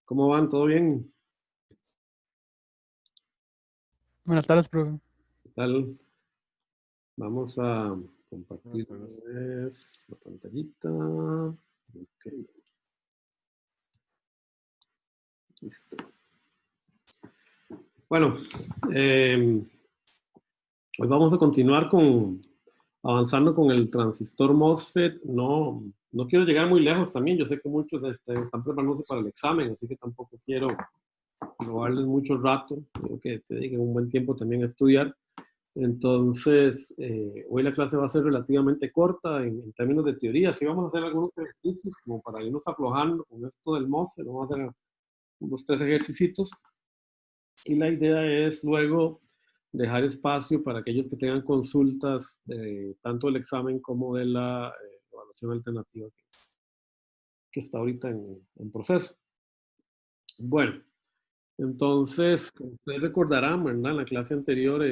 ¿Cómo van? ¿Todo bien? Buenas tardes, profe. ¿Qué tal? Vamos a Buenas compartir tardes. la pantallita. Ok, listo. Bueno, eh, hoy vamos a continuar avanzando con el transistor MOSFET. No quiero llegar muy lejos también. Yo sé que muchos están preparándose para el examen, así que tampoco quiero robarles mucho rato. Quiero que te dediquen un buen tiempo también a estudiar. Entonces, hoy la clase va a ser relativamente corta en términos de teoría. Sí vamos a hacer algunos ejercicios como para irnos aflojando con esto del MOSFET. Vamos a hacer unos 3 ejercicios. Y la idea es luego dejar espacio para aquellos que tengan consultas tanto del examen como de la evaluación alternativa que está ahorita en proceso. Bueno, entonces, como ustedes recordarán, ¿verdad? En la clase anterior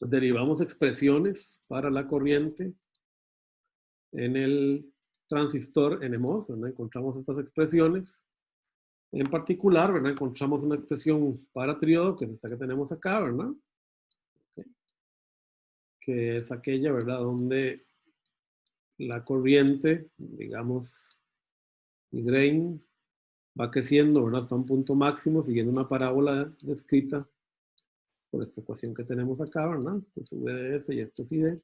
derivamos expresiones para la corriente en el transistor NMOS, ¿verdad? Encontramos estas expresiones. En particular, ¿verdad? Encontramos una expresión para triodo, que es esta que tenemos acá, ¿verdad? Okay. Que es aquella, ¿verdad? Donde la corriente, digamos, y drain, va creciendo, ¿verdad? Hasta un punto máximo, siguiendo una parábola descrita por esta ecuación que tenemos acá, ¿verdad? Pues V de S y esto es ID.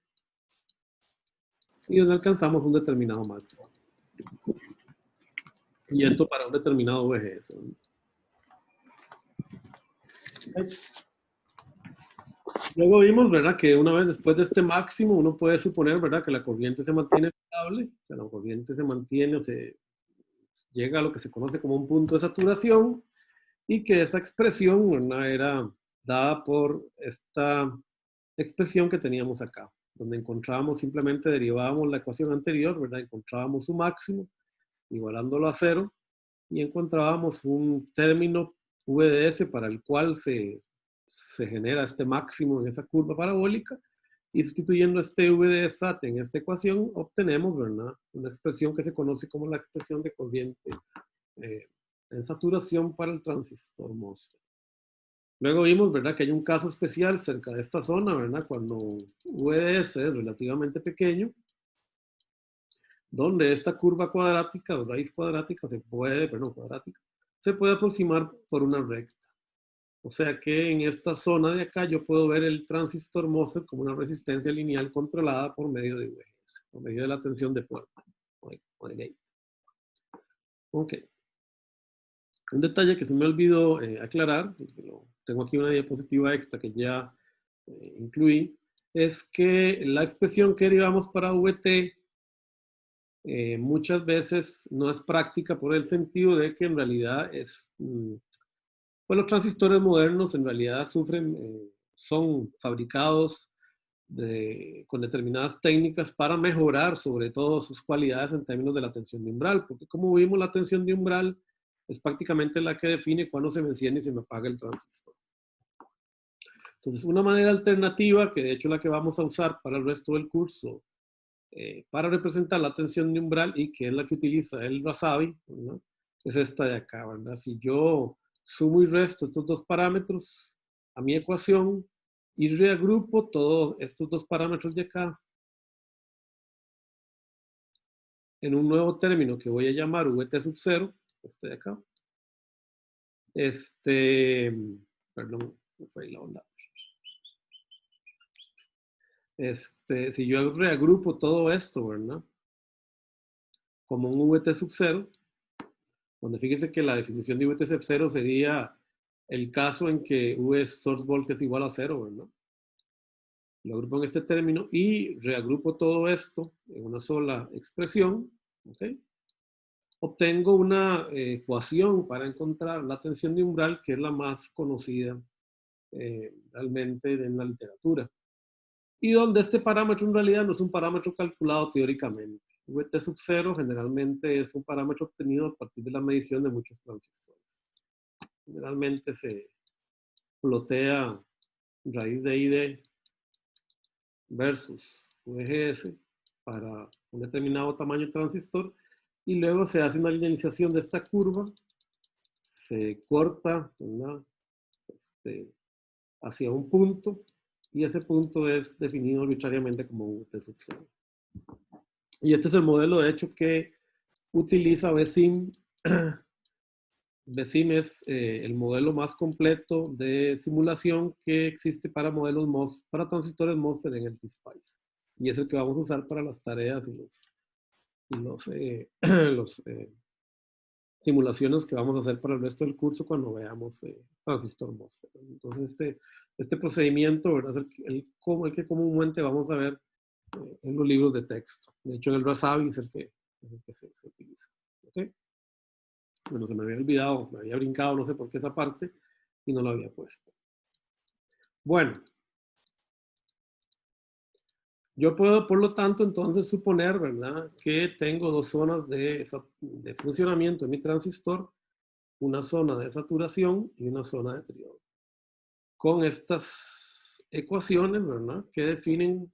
Y donde alcanzamos un determinado máximo. Y esto para un determinado VGS, ¿verdad? Luego vimos, ¿verdad? Que una vez después de este máximo, uno puede suponer, ¿verdad? Que la corriente se mantiene estable, que la corriente se mantiene o se llega a lo que se conoce como un punto de saturación y que esa expresión, ¿verdad? Era dada por esta expresión que teníamos acá, donde encontrábamos, simplemente derivábamos la ecuación anterior, ¿verdad? Encontrábamos su máximo, igualándolo a cero, y encontrábamos un término VDS para el cual se genera este máximo en esa curva parabólica, y sustituyendo este V de SAT en esta ecuación, obtenemos, ¿verdad? Una expresión que se conoce como la expresión de corriente en saturación para el transistor MOSFET. Luego vimos, ¿verdad? Que hay un caso especial cerca de esta zona, ¿verdad? Cuando VDS es relativamente pequeño, donde esta curva cuadrática o raíz cuadrática se puede aproximar por una recta. O sea que en esta zona de acá yo puedo ver el transistor MOSFET como una resistencia lineal controlada por medio de VGS, por medio de la tensión de puerta o de gate. Ok. Un detalle que se me olvidó aclarar, tengo aquí una diapositiva extra que ya incluí, es que la expresión que derivamos para VT muchas veces no es práctica por el sentido de que en realidad pues los transistores modernos en realidad son fabricados con determinadas técnicas para mejorar sobre todo sus cualidades en términos de la tensión de umbral, porque como vimos la tensión de umbral es prácticamente la que define cuándo se me enciende y se me apaga el transistor. Entonces, una manera alternativa, que de hecho es la que vamos a usar para el resto del curso, para representar la tensión de umbral y que es la que utiliza el Razavi, ¿no? Es esta de acá, ¿verdad? Si yo sumo y resto estos dos parámetros a mi ecuación y reagrupo todos estos dos parámetros de acá en un nuevo término que voy a llamar VT sub 0, este de acá, perdón, me fue ahí la onda. Si yo reagrupo todo esto, ¿verdad? Como un VT sub 0, donde fíjese que la definición de VT sub 0 sería el caso en que V source voltage es igual a 0, ¿verdad? Lo agrupo en este término y reagrupo todo esto en una sola expresión, ¿ok? Obtengo una ecuación para encontrar la tensión de umbral, que es la más conocida realmente en la literatura. Y donde este parámetro en realidad no es un parámetro calculado teóricamente. VT sub 0 generalmente es un parámetro obtenido a partir de la medición de muchos transistores. Generalmente se plotea raíz de ID versus VGS para un determinado tamaño de transistor y luego se hace una linealización de esta curva se corta, ¿verdad? Hacia un punto, y ese punto es definido arbitrariamente como VT sub 0. Y este es el modelo, de hecho, que utiliza BESIM. BESIM es el modelo más completo de simulación que existe para modelos MOSFET, para transistores MOSFET en el PSPICE. Y es el que vamos a usar para las tareas y los simulaciones que vamos a hacer para el resto del curso cuando veamos transistor MOSFET. Entonces, este procedimiento, ¿verdad? Es el que comúnmente vamos a ver en los libros de texto. De hecho, en el Rasabi es el que se utiliza. ¿Okay? Bueno, se me había olvidado, me había brincado, no sé por qué esa parte, y no lo había puesto. Bueno. Yo puedo, por lo tanto, entonces suponer, ¿verdad?, que tengo dos zonas de funcionamiento en mi transistor, una zona de saturación y una zona de triodo. Con estas ecuaciones, ¿verdad?, que definen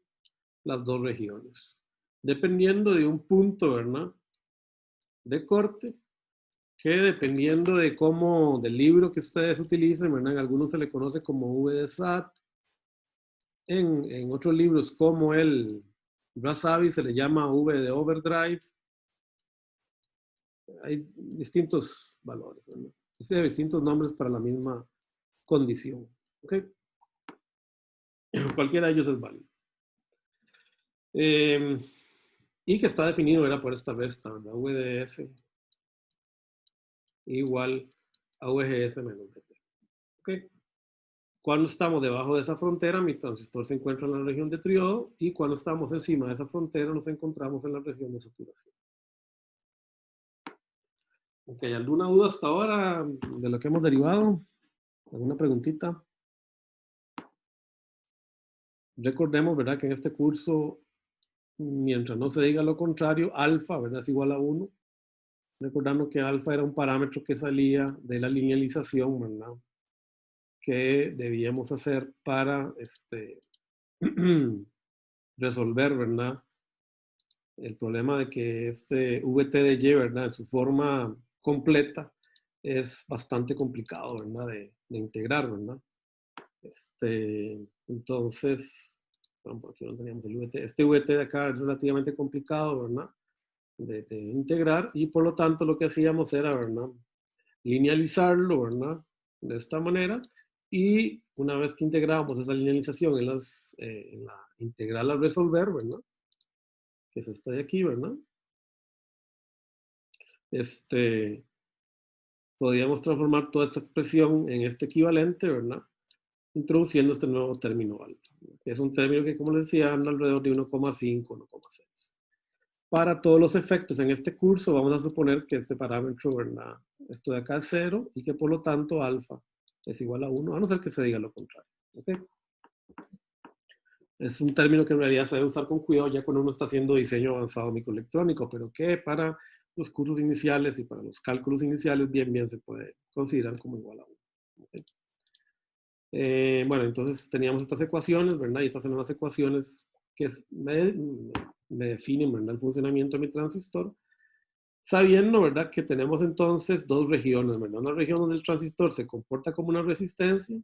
las dos regiones. Dependiendo de un punto, ¿verdad?, de corte, que dependiendo de cómo, del libro que ustedes utilicen, ¿verdad?, en algunos se le conoce como V de SAT, en otros libros como el Rasabi se le llama V de overdrive. Hay distintos valores, ¿no? Hay distintos nombres para la misma condición. ¿Okay? Cualquiera de ellos es válido. Y que está definido era por esta resta, ¿verdad? VDS igual a VGS menos VT. ¿Okay? Cuando estamos debajo de esa frontera, mi transistor se encuentra en la región de triodo, y cuando estamos encima de esa frontera nos encontramos en la región de saturación. Ok, ¿alguna duda hasta ahora de lo que hemos derivado? ¿Alguna preguntita? Recordemos, ¿verdad?, que en este curso, mientras no se diga lo contrario, alfa, ¿verdad?, es igual a 1. Recordando que alfa era un parámetro que salía de la linealización, ¿verdad?, que debíamos hacer para resolver, ¿verdad?, el problema de que este VT de Y, ¿verdad?, en su forma completa es bastante complicado, ¿verdad?, de integrar, ¿verdad? Entonces, bueno, por aquí no teníamos el VT. Este VT de acá es relativamente complicado, ¿verdad?, de integrar, y por lo tanto lo que hacíamos era, ¿verdad?, linealizarlo, ¿verdad?, de esta manera, y una vez que integrábamos esa linealización en la integral a resolver, ¿verdad?, que es esta de aquí, ¿verdad?, podríamos transformar toda esta expresión en este equivalente, ¿verdad?, introduciendo este nuevo término alfa, que es un término que, como les decía, anda alrededor de 1,5, 1,6. Para todos los efectos en este curso, vamos a suponer que este parámetro, ¿verdad?, esto de acá es 0, y que por lo tanto alfa es igual a 1, a no ser que se diga lo contrario. ¿Okay? Es un término que en realidad se debe usar con cuidado ya cuando uno está haciendo diseño avanzado microelectrónico, pero que para los cursos iniciales y para los cálculos iniciales bien se puede considerar como igual a 1. ¿Okay? Bueno, entonces teníamos estas ecuaciones, ¿verdad? Y estas son las ecuaciones que me definen, ¿verdad?, el funcionamiento de mi transistor, sabiendo, ¿verdad?, que tenemos entonces dos regiones, ¿verdad? Una región donde el transistor se comporta como una resistencia.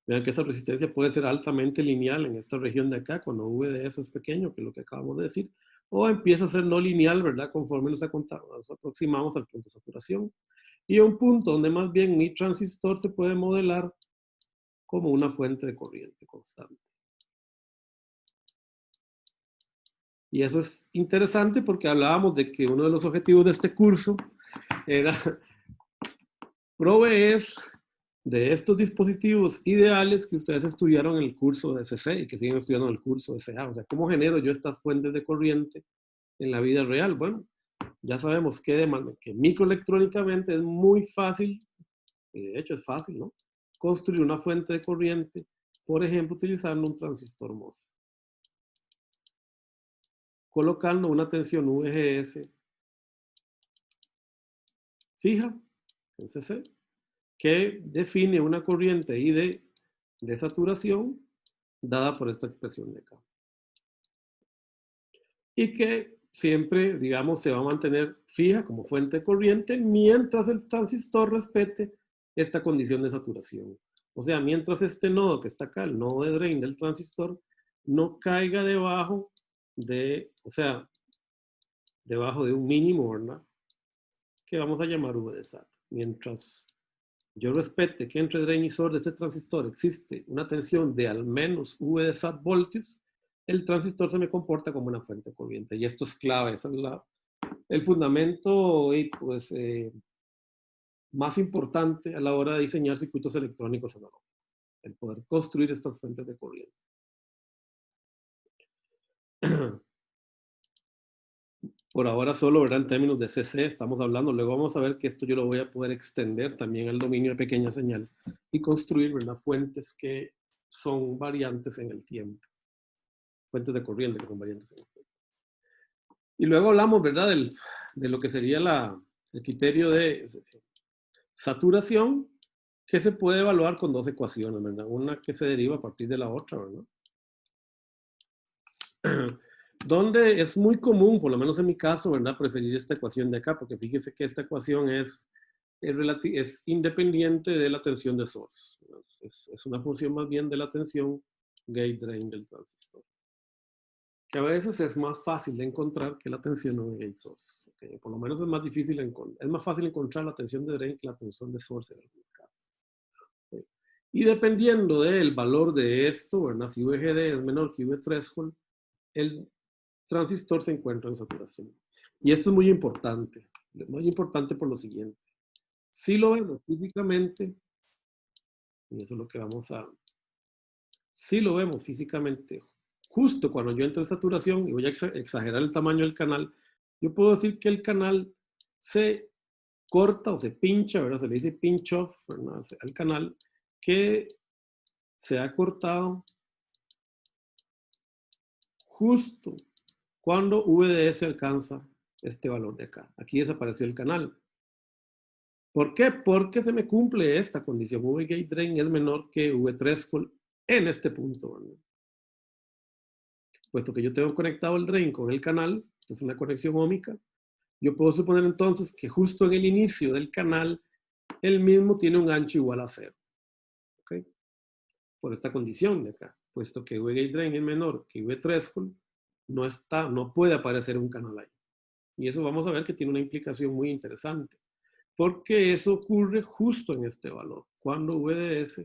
Vean que esa resistencia puede ser altamente lineal en esta región de acá, cuando V de eso es pequeño, que es lo que acabamos de decir, o empieza a ser no lineal, ¿verdad?, conforme nos aproximamos al punto de saturación. Y un punto donde más bien mi transistor se puede modelar como una fuente de corriente constante. Y eso es interesante porque hablábamos de que uno de los objetivos de este curso era proveer de estos dispositivos ideales que ustedes estudiaron en el curso de CC y que siguen estudiando en el curso de CA. O sea, ¿cómo genero yo estas fuentes de corriente en la vida real? Bueno, ya sabemos que microelectrónicamente es muy fácil, y de hecho es fácil, ¿no?, construir una fuente de corriente, por ejemplo, utilizando un transistor MOSFET, colocando una tensión VGS fija en CC, que define una corriente I de saturación dada por esta expresión de acá. Y que siempre, digamos, se va a mantener fija como fuente de corriente mientras el transistor respete esta condición de saturación. O sea, mientras este nodo que está acá, el nodo de drain del transistor, no caiga debajo de, o sea, debajo de un mínimo, ¿verdad? Que vamos a llamar V de SAT. Mientras yo respete que entre drain y source de este transistor existe una tensión de al menos V de SAT voltios, el transistor se me comporta como una fuente de corriente. Y esto es clave, ese es el fundamento y pues, más importante a la hora de diseñar circuitos electrónicos analógicos, el poder construir estas fuentes de corriente. Por ahora solo, ¿verdad? En términos de CC estamos hablando. Luego vamos a ver que esto yo lo voy a poder extender también al dominio de pequeña señal y construir, ¿verdad? Fuentes que son variantes en el tiempo. Fuentes de corriente que son variantes en el tiempo. Y luego hablamos, ¿verdad? De lo que sería el criterio de saturación, que se puede evaluar con dos ecuaciones, ¿verdad? Una que se deriva a partir de la otra, ¿verdad? Donde es muy común, por lo menos en mi caso, ¿verdad? Preferir esta ecuación de acá, porque fíjese que esta ecuación es independiente de la tensión de source. Es una función más bien de la tensión gate-drain del transistor. Que a veces es más fácil de encontrar que la tensión de gate-source. ¿Okay? Por lo menos es más difícil es más fácil encontrar la tensión de drain que la tensión de source en algunos casos. ¿Okay? Y dependiendo del valor de esto, ¿verdad? Si VGD es menor que V threshold, el transistor se encuentra en saturación. Y esto es muy importante por lo siguiente. Si lo vemos físicamente, y eso es lo que vamos a... Si lo vemos físicamente, justo cuando yo entro en saturación, y voy a exagerar el tamaño del canal, yo puedo decir que el canal se corta o se pincha, ¿verdad? Se le dice pinch off, ¿verdad? Al canal que se ha cortado justo cuando VDS alcanza este valor de acá. Aquí desapareció el canal. ¿Por qué? Porque se me cumple esta condición. V gate drain es menor que V threshold en este punto, ¿verdad? Puesto que yo tengo conectado el drain con el canal, es una conexión óhmica, yo puedo suponer entonces que justo en el inicio del canal, el mismo tiene un ancho igual a 0. ¿Okay? Por esta condición de acá. Puesto que V gate drain es menor que V threshold, no puede aparecer un canal ahí. Y eso vamos a ver que tiene una implicación muy interesante. Porque eso ocurre justo en este valor, cuando VDS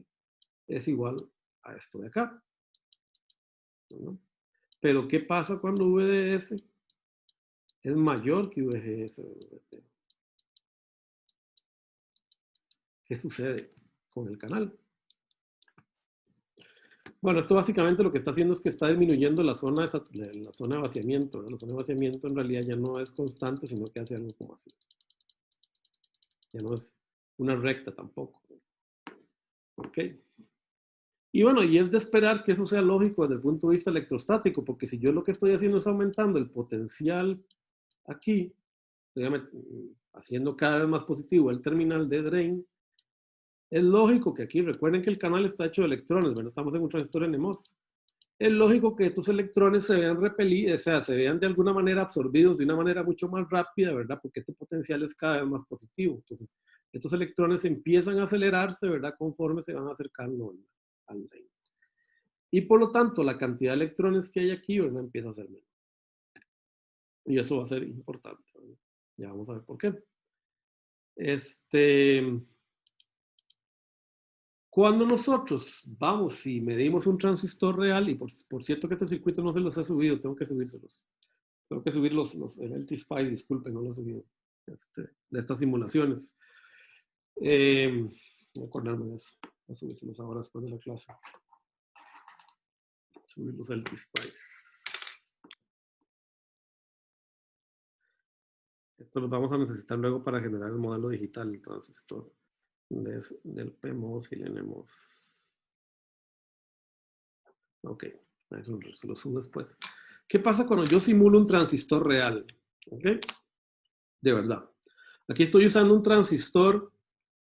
es igual a esto de acá. ¿No? Pero ¿qué pasa cuando VDS es mayor que VGS? ¿Qué sucede con el canal? Bueno, esto básicamente lo que está haciendo es que está disminuyendo la zona de vaciamiento. ¿No? La zona de vaciamiento en realidad ya no es constante, sino que hace algo como así. Ya no es una recta tampoco. ¿Ok? Y bueno, y es de esperar que eso sea lógico desde el punto de vista electrostático, porque si yo lo que estoy haciendo es aumentando el potencial aquí, dígame, haciendo cada vez más positivo el terminal de drain, es lógico que aquí, recuerden que el canal está hecho de electrones, ¿verdad? Estamos en un transistor NMOS. Es lógico que estos electrones se vean repelidos, o sea, se vean de alguna manera absorbidos de una manera mucho más rápida, ¿verdad? Porque este potencial es cada vez más positivo. Entonces, estos electrones empiezan a acelerarse, ¿verdad? Conforme se van acercando al drain. Y por lo tanto, la cantidad de electrones que hay aquí, ¿verdad? Empieza a ser menos. Y eso va a ser importante, ¿verdad? Ya vamos a ver por qué. Cuando nosotros vamos y medimos un transistor real, y por cierto que este circuito no se los he subido, tengo que subírselos. Tengo que subir el LT-SPICE, disculpen, no lo he subido, de estas simulaciones. Voy a acordarme de eso. Voy a subírselos ahora después de la clase. Subir los LT-SPICE. Esto lo vamos a necesitar luego para generar el modelo digital del transistor. Del PMOS y el NMOS. Ok, eso se lo subo después. ¿Qué pasa cuando yo simulo un transistor real? ¿Ok? De verdad. Aquí estoy usando un transistor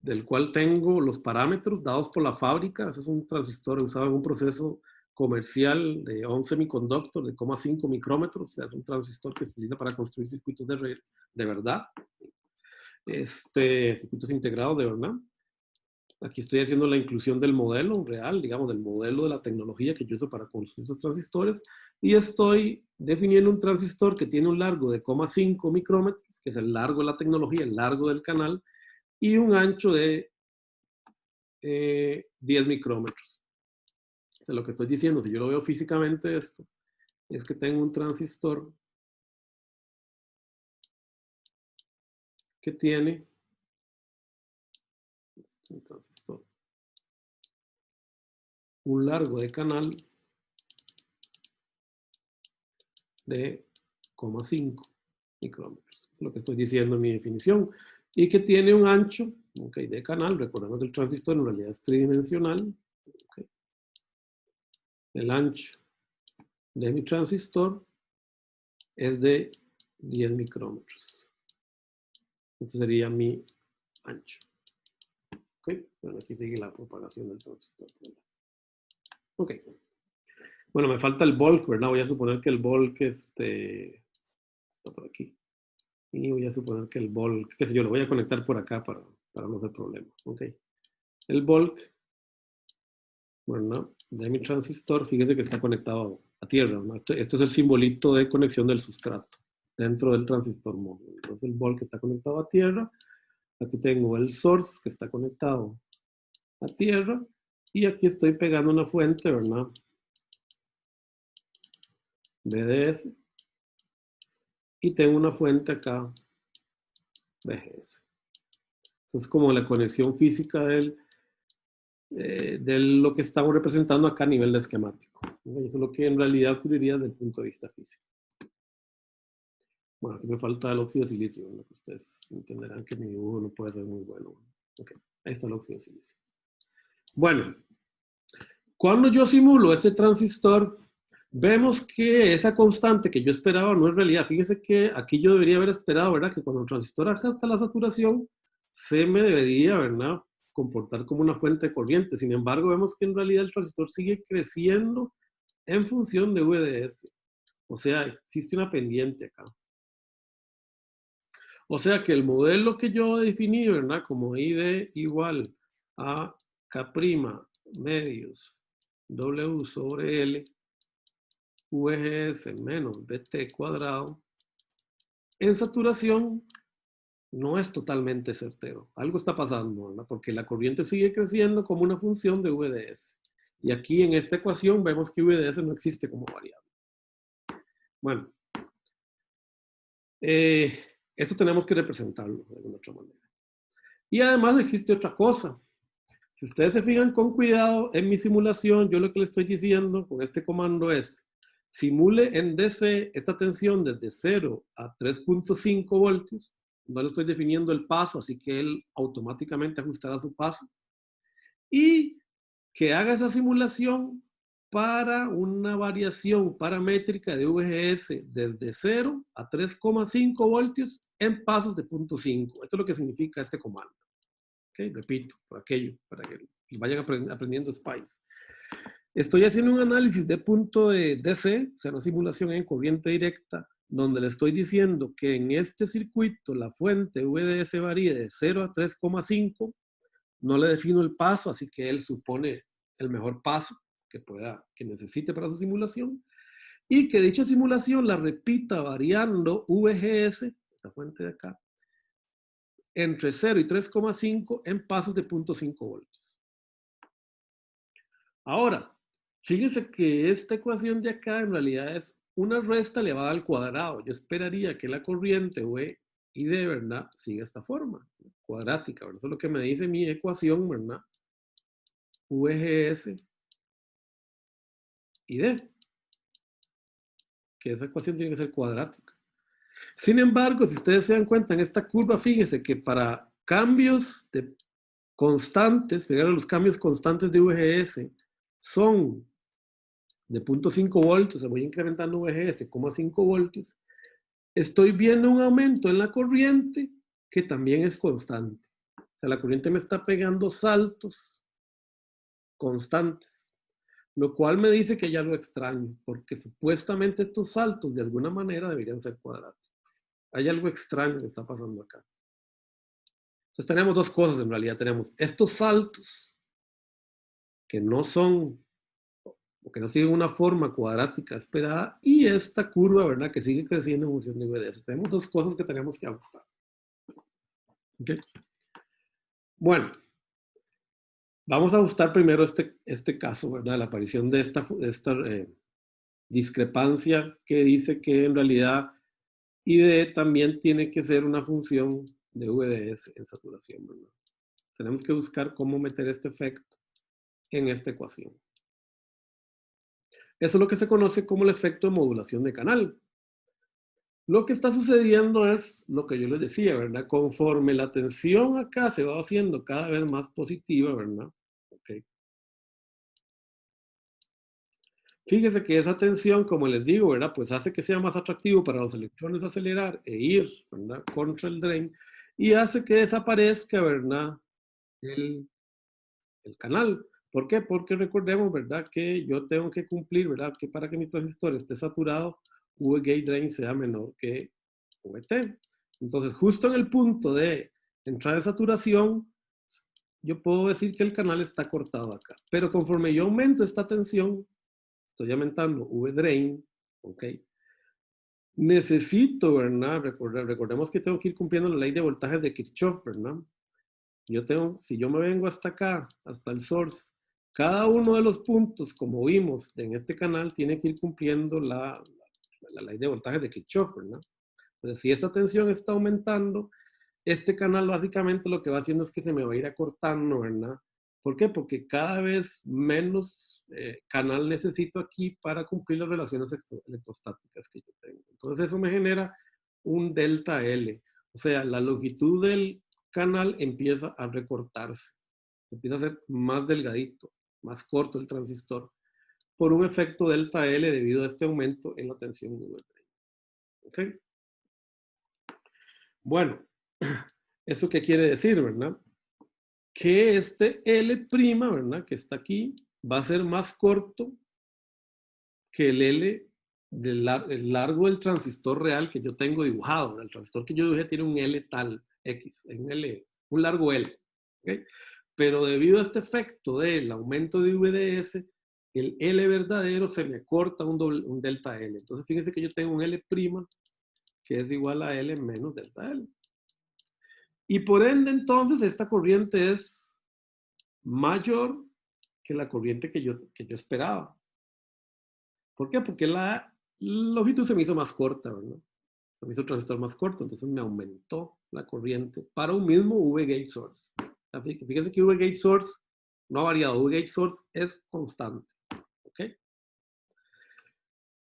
del cual tengo los parámetros dados por la fábrica. Ese es un transistor usado en un proceso comercial de 11 semiconductor de 0,5 micrómetros. O sea, es un transistor que se utiliza para construir circuitos de verdad. Circuitos integrados de verdad. Aquí estoy haciendo la inclusión del modelo real, digamos, del modelo de la tecnología que yo uso para construir esos transistores. Y estoy definiendo un transistor que tiene un largo de 0,5 micrómetros, que es el largo de la tecnología, el largo del canal, y un ancho de 10 micrómetros. O sea, lo que estoy diciendo, si yo lo veo físicamente esto, es que tengo un transistor que tiene un largo de canal de 0,5 micrómetros. Es lo que estoy diciendo en mi definición. Y que tiene un ancho, okay, de canal. Recordemos que el transistor en realidad es tridimensional. Okay. El ancho de mi transistor es de 10 micrómetros. Este sería mi ancho. Okay. Bueno, aquí sigue la propagación del transistor. Ok. Bueno, me falta el bulk, ¿verdad? Voy a suponer que el bulk está por aquí. Y voy a suponer que el bulk, qué sé yo, lo voy a conectar por acá para no hacer problema. Ok. El bulk, bueno, de mi transistor, fíjese que está conectado a tierra, ¿no? Este es el simbolito de conexión del sustrato dentro del transistor móvil. Entonces el bulk está conectado a tierra. Aquí tengo el source que está conectado a tierra. Y aquí estoy pegando una fuente, ¿verdad? BDS. Y tengo una fuente acá, BGS. Esa es como la conexión física de lo que estamos representando acá a nivel de esquemático. Eso es lo que en realidad ocurriría desde el punto de vista físico. Bueno, aquí me falta el óxido de silicio, ¿no? Ustedes entenderán que mi dibujo no puede ser muy bueno. Okay. Ahí está el óxido de silicio. Bueno, cuando yo simulo este transistor, vemos que esa constante que yo esperaba no es realidad. Fíjese que aquí yo debería haber esperado, ¿verdad? Que cuando el transistor baja hasta la saturación, se me debería, ¿verdad?, comportar como una fuente de corriente. Sin embargo, vemos que en realidad el transistor sigue creciendo en función de VDS. O sea, existe una pendiente acá. O sea que el modelo que yo definí, ¿verdad?, como ID igual a K' medios W sobre L, VGS menos BT cuadrado, en saturación no es totalmente certero. Algo está pasando, ¿verdad? Porque la corriente sigue creciendo como una función de VDS. Y aquí en esta ecuación vemos que VDS no existe como variable. Bueno, esto tenemos que representarlo de alguna otra manera. Y además existe otra cosa. Si ustedes se fijan con cuidado en mi simulación, yo lo que le estoy diciendo con este comando es: simule en DC esta tensión desde 0 a 3.5 voltios. No le estoy definiendo el paso, así que él automáticamente ajustará su paso. Y que haga esa simulación para una variación paramétrica de VGS desde 0 a 3,5 voltios en pasos de 0.5. Esto es lo que significa este comando. Okay, repito, por aquello, para que vayan aprendiendo Spice. Estoy haciendo un análisis de punto de DC, o sea, una simulación en corriente directa, donde le estoy diciendo que en este circuito la fuente VDS varía de 0 a 3,5. No le defino el paso, así que él supone el mejor paso que necesite para su simulación. Y que dicha simulación la repita variando VGS, esta fuente de acá, entre 0 y 3,5 en pasos de 0.5 voltios. Ahora, fíjense que esta ecuación de acá en realidad es una resta elevada al cuadrado. Yo esperaría que la corriente V y D, ¿verdad?, siga esta forma, cuadrática, ¿verdad? Eso es lo que me dice mi ecuación, ¿verdad? VGS y D. Que esa ecuación tiene que ser cuadrática. Sin embargo, si ustedes se dan cuenta en esta curva, fíjense que para cambios de constantes, fíjense, los cambios constantes de VGS son de 0.5 voltios, o sea, voy incrementando VGS, 0,5 voltios, estoy viendo un aumento en la corriente que también es constante. O sea, la corriente me está pegando saltos constantes. Lo cual me dice que hay algo extraño, porque supuestamente estos saltos de alguna manera deberían ser cuadráticos. Hay algo extraño que está pasando acá. Entonces tenemos dos cosas en realidad. Tenemos estos saltos que no son, o que no siguen una forma cuadrática esperada, y esta curva, ¿verdad? Que sigue creciendo en función de VDS. Tenemos dos cosas que tenemos que ajustar. ¿Okay? Bueno, vamos a ajustar primero este caso, ¿verdad? La aparición de esta discrepancia que dice que en realidad IDE también tiene que ser una función de VDS en saturación, ¿verdad? Tenemos que buscar cómo meter este efecto en esta ecuación. Eso es lo que se conoce como el efecto de modulación de canal. Lo que está sucediendo es lo que yo les decía, ¿verdad? Conforme la tensión acá se va haciendo cada vez más positiva, ¿verdad? Okay. Fíjese que esa tensión, como les digo, ¿verdad? Pues hace que sea más atractivo para los electrones acelerar e ir, ¿verdad? Contra el drain, y hace que desaparezca, ¿verdad? El canal. ¿Por qué? Porque recordemos, ¿verdad? Que yo tengo que cumplir, ¿verdad? Que para que mi transistor esté saturado, V gate drain sea menor que VT. Entonces, justo en el punto de entrada de saturación, yo puedo decir que el canal está cortado acá. Pero conforme yo aumento esta tensión, estoy aumentando V drain, ¿ok? Necesito, ¿verdad? Recordemos que tengo que ir cumpliendo la ley de voltajes de Kirchhoff, ¿verdad? Si yo me vengo hasta acá, hasta el source, cada uno de los puntos, como vimos en este canal, tiene que ir cumpliendo la ley de voltaje de Kirchhoff, ¿verdad? Entonces, si esa tensión está aumentando, este canal básicamente lo que va haciendo es que se me va a ir acortando, ¿verdad? ¿Por qué? Porque cada vez menos canal necesito aquí para cumplir las relaciones electrostáticas que yo tengo. Entonces eso me genera un delta L. O sea, la longitud del canal empieza a recortarse. Empieza a ser más delgadito, más corto el transistor, por un efecto delta L debido a este aumento en la tensión de V. ¿Ok? Bueno, ¿eso qué quiere decir, verdad? Que este L', ¿verdad? Que está aquí, va a ser más corto que el L el largo del transistor real que yo tengo dibujado. ¿Verdad? El transistor que yo dibujé tiene un L tal, X, un largo L. ¿Okay? Pero debido a este efecto del aumento de VDS, el L verdadero se me corta un delta L. Entonces fíjense que yo tengo un L' que es igual a L menos delta L. Y por ende, entonces, esta corriente es mayor que la corriente que yo esperaba. ¿Por qué? Porque la longitud se me hizo más corta, ¿verdad? Se me hizo el transistor más corto, entonces me aumentó la corriente para un mismo V-gate source. Fíjense que V-gate source no ha variado, V-gate source es constante. ¿Ok?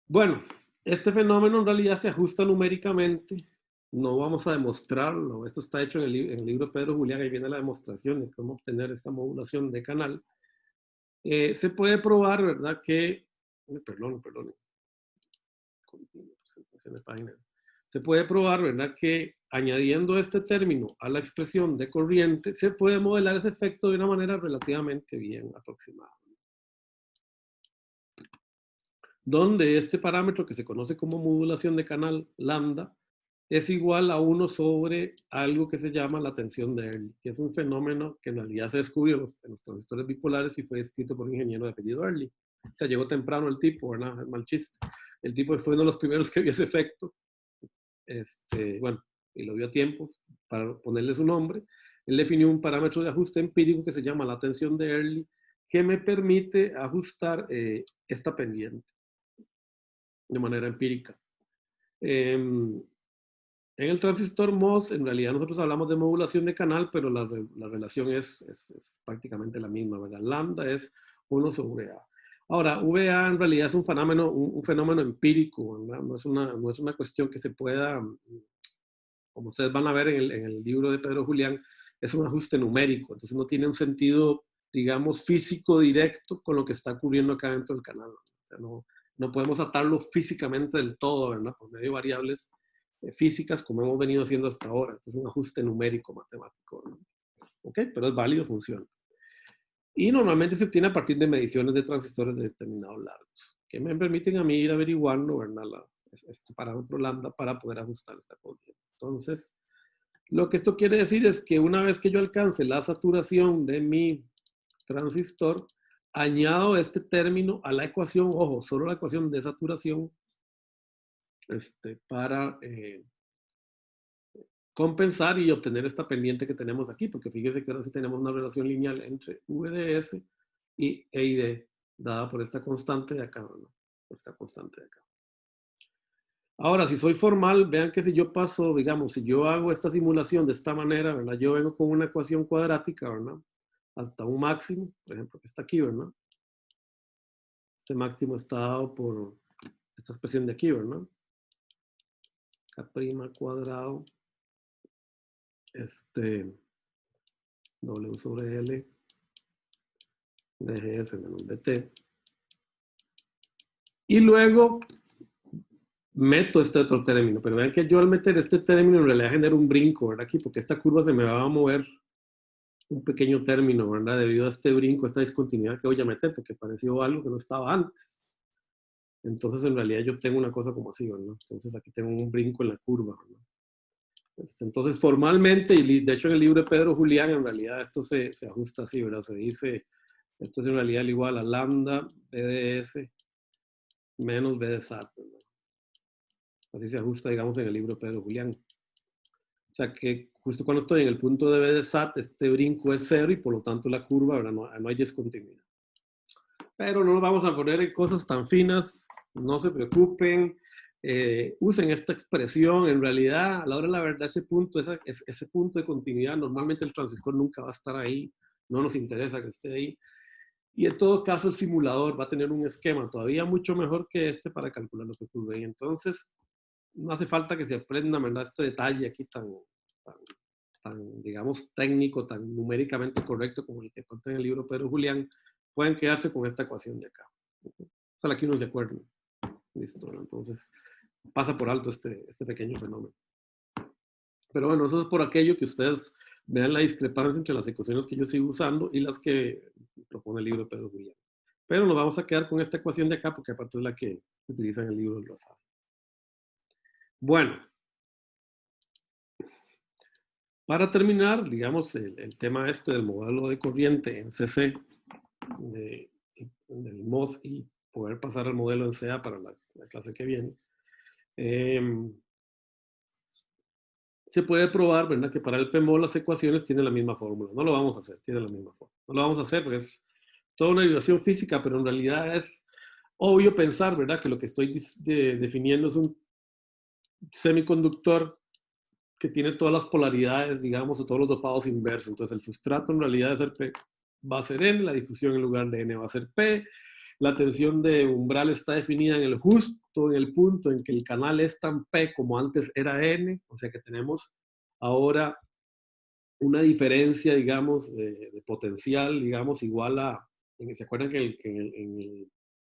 Bueno, este fenómeno en realidad se ajusta numéricamente. No vamos a demostrarlo. Esto está hecho en el libro de Pedro Julián. Ahí viene la demostración de cómo obtener esta modulación de canal. Se puede probar, ¿verdad? Que, perdón. Se puede probar, ¿verdad? Que añadiendo este término a la expresión de corriente, se puede modelar ese efecto de una manera relativamente bien aproximada. Donde este parámetro que se conoce como modulación de canal lambda es igual a 1 sobre algo que se llama la tensión de Early, que es un fenómeno que en realidad se descubrió en los transistores bipolares y fue escrito por un ingeniero de apellido Early. O sea, llegó temprano el tipo, ¿verdad? Es mal chiste. El tipo fue uno de los primeros que vio ese efecto. Bueno, y lo vio a tiempo para ponerle su nombre. Él definió un parámetro de ajuste empírico que se llama la tensión de Early, que me permite ajustar esta pendiente de manera empírica. En el transistor MOS, en realidad nosotros hablamos de modulación de canal, pero la relación es prácticamente la misma, ¿verdad? Lambda es 1 sobre A. Ahora, VA en realidad es un fenómeno empírico, ¿verdad? No es una cuestión que se pueda, como ustedes van a ver en el libro de Pedro Julián, es un ajuste numérico, entonces no tiene un sentido, digamos, físico directo con lo que está ocurriendo acá dentro del canal. O sea, no podemos atarlo físicamente del todo, ¿verdad? Por medio de variables físicas como hemos venido haciendo hasta ahora. Es un ajuste numérico matemático, ¿no? ¿Ok? Pero es válido, funciona. Y normalmente se obtiene a partir de mediciones de transistores de determinados largos, que me permiten a mí ir averiguando, ¿verdad? Este parámetro lambda para poder ajustar esta corriente. Entonces, lo que esto quiere decir es que una vez que yo alcance la saturación de mi transistor, añado este término a la ecuación, ojo, solo la ecuación de saturación, para compensar y obtener esta pendiente que tenemos aquí, porque fíjese que ahora sí tenemos una relación lineal entre VDS y EID, dada por esta constante de acá, ¿no? Por esta constante de acá. Ahora, si soy formal, vean que si yo paso, digamos, si yo hago esta simulación de esta manera, ¿verdad? Yo vengo con una ecuación cuadrática, ¿verdad? Hasta un máximo, por ejemplo, que está aquí, ¿verdad? Este máximo está dado por esta expresión de aquí, ¿verdad? K' cuadrado, W sobre L, dgs menos dt. Y luego meto este otro término, pero vean que yo al meter este término en realidad genero un brinco, ¿verdad? Aquí, porque esta curva se me va a mover un pequeño término, ¿verdad? Debido a este brinco, esta discontinuidad que voy a meter, porque pareció algo que no estaba antes. Entonces, en realidad yo tengo una cosa como así, ¿verdad? Entonces, aquí tengo un brinco en la curva, ¿verdad? Entonces, formalmente, y de hecho en el libro de Pedro Julián, en realidad esto se ajusta así, ¿verdad? Se dice, esto es en realidad igual a lambda BDS menos B de SAT, ¿verdad? Así se ajusta, digamos, en el libro de Pedro Julián. O sea que justo cuando estoy en el punto de B de SAT, este brinco es cero y por lo tanto la curva, ¿verdad? No hay discontinuidad. Pero no nos vamos a poner en cosas tan finas, no se preocupen, usen esta expresión. En realidad, a la hora de la verdad, ese punto de continuidad, normalmente el transistor nunca va a estar ahí, no nos interesa que esté ahí. Y en todo caso, el simulador va a tener un esquema todavía mucho mejor que este para calcular lo que ocurre. Y entonces, no hace falta que se aprenda, ¿verdad? Este detalle aquí tan, digamos, técnico, tan numéricamente correcto como el que cuenta en el libro Pedro Julián. Pueden quedarse con esta ecuación de acá. Ojalá que uno se acuerde. Listo, ¿no? Entonces, pasa por alto este pequeño fenómeno. Pero bueno, eso es por aquello que ustedes vean la discrepancia entre las ecuaciones que yo sigo usando y las que propone el libro de Pedro Julián. Pero nos vamos a quedar con esta ecuación de acá porque aparte es la que utiliza en el libro del Rosado. Bueno, para terminar, digamos, el tema del modelo de corriente en CC, del MOS, y poder pasar al modelo en CA para la clase que viene. Se puede probar, ¿verdad? Que para el PMOL las ecuaciones tienen la misma fórmula. No lo vamos a hacer, tienen la misma fórmula. No lo vamos a hacer porque es toda una derivación física, pero en realidad es obvio pensar, ¿verdad? Que lo que estoy definiendo es un semiconductor que tiene todas las polaridades, digamos, o todos los dopados inversos. Entonces el sustrato en realidad va a ser N, la difusión en lugar de N va a ser P, la tensión de umbral está definida justo en el punto en que el canal es tan P como antes era N, o sea que tenemos ahora una diferencia, digamos, de potencial, digamos, igual a, ¿se acuerdan que en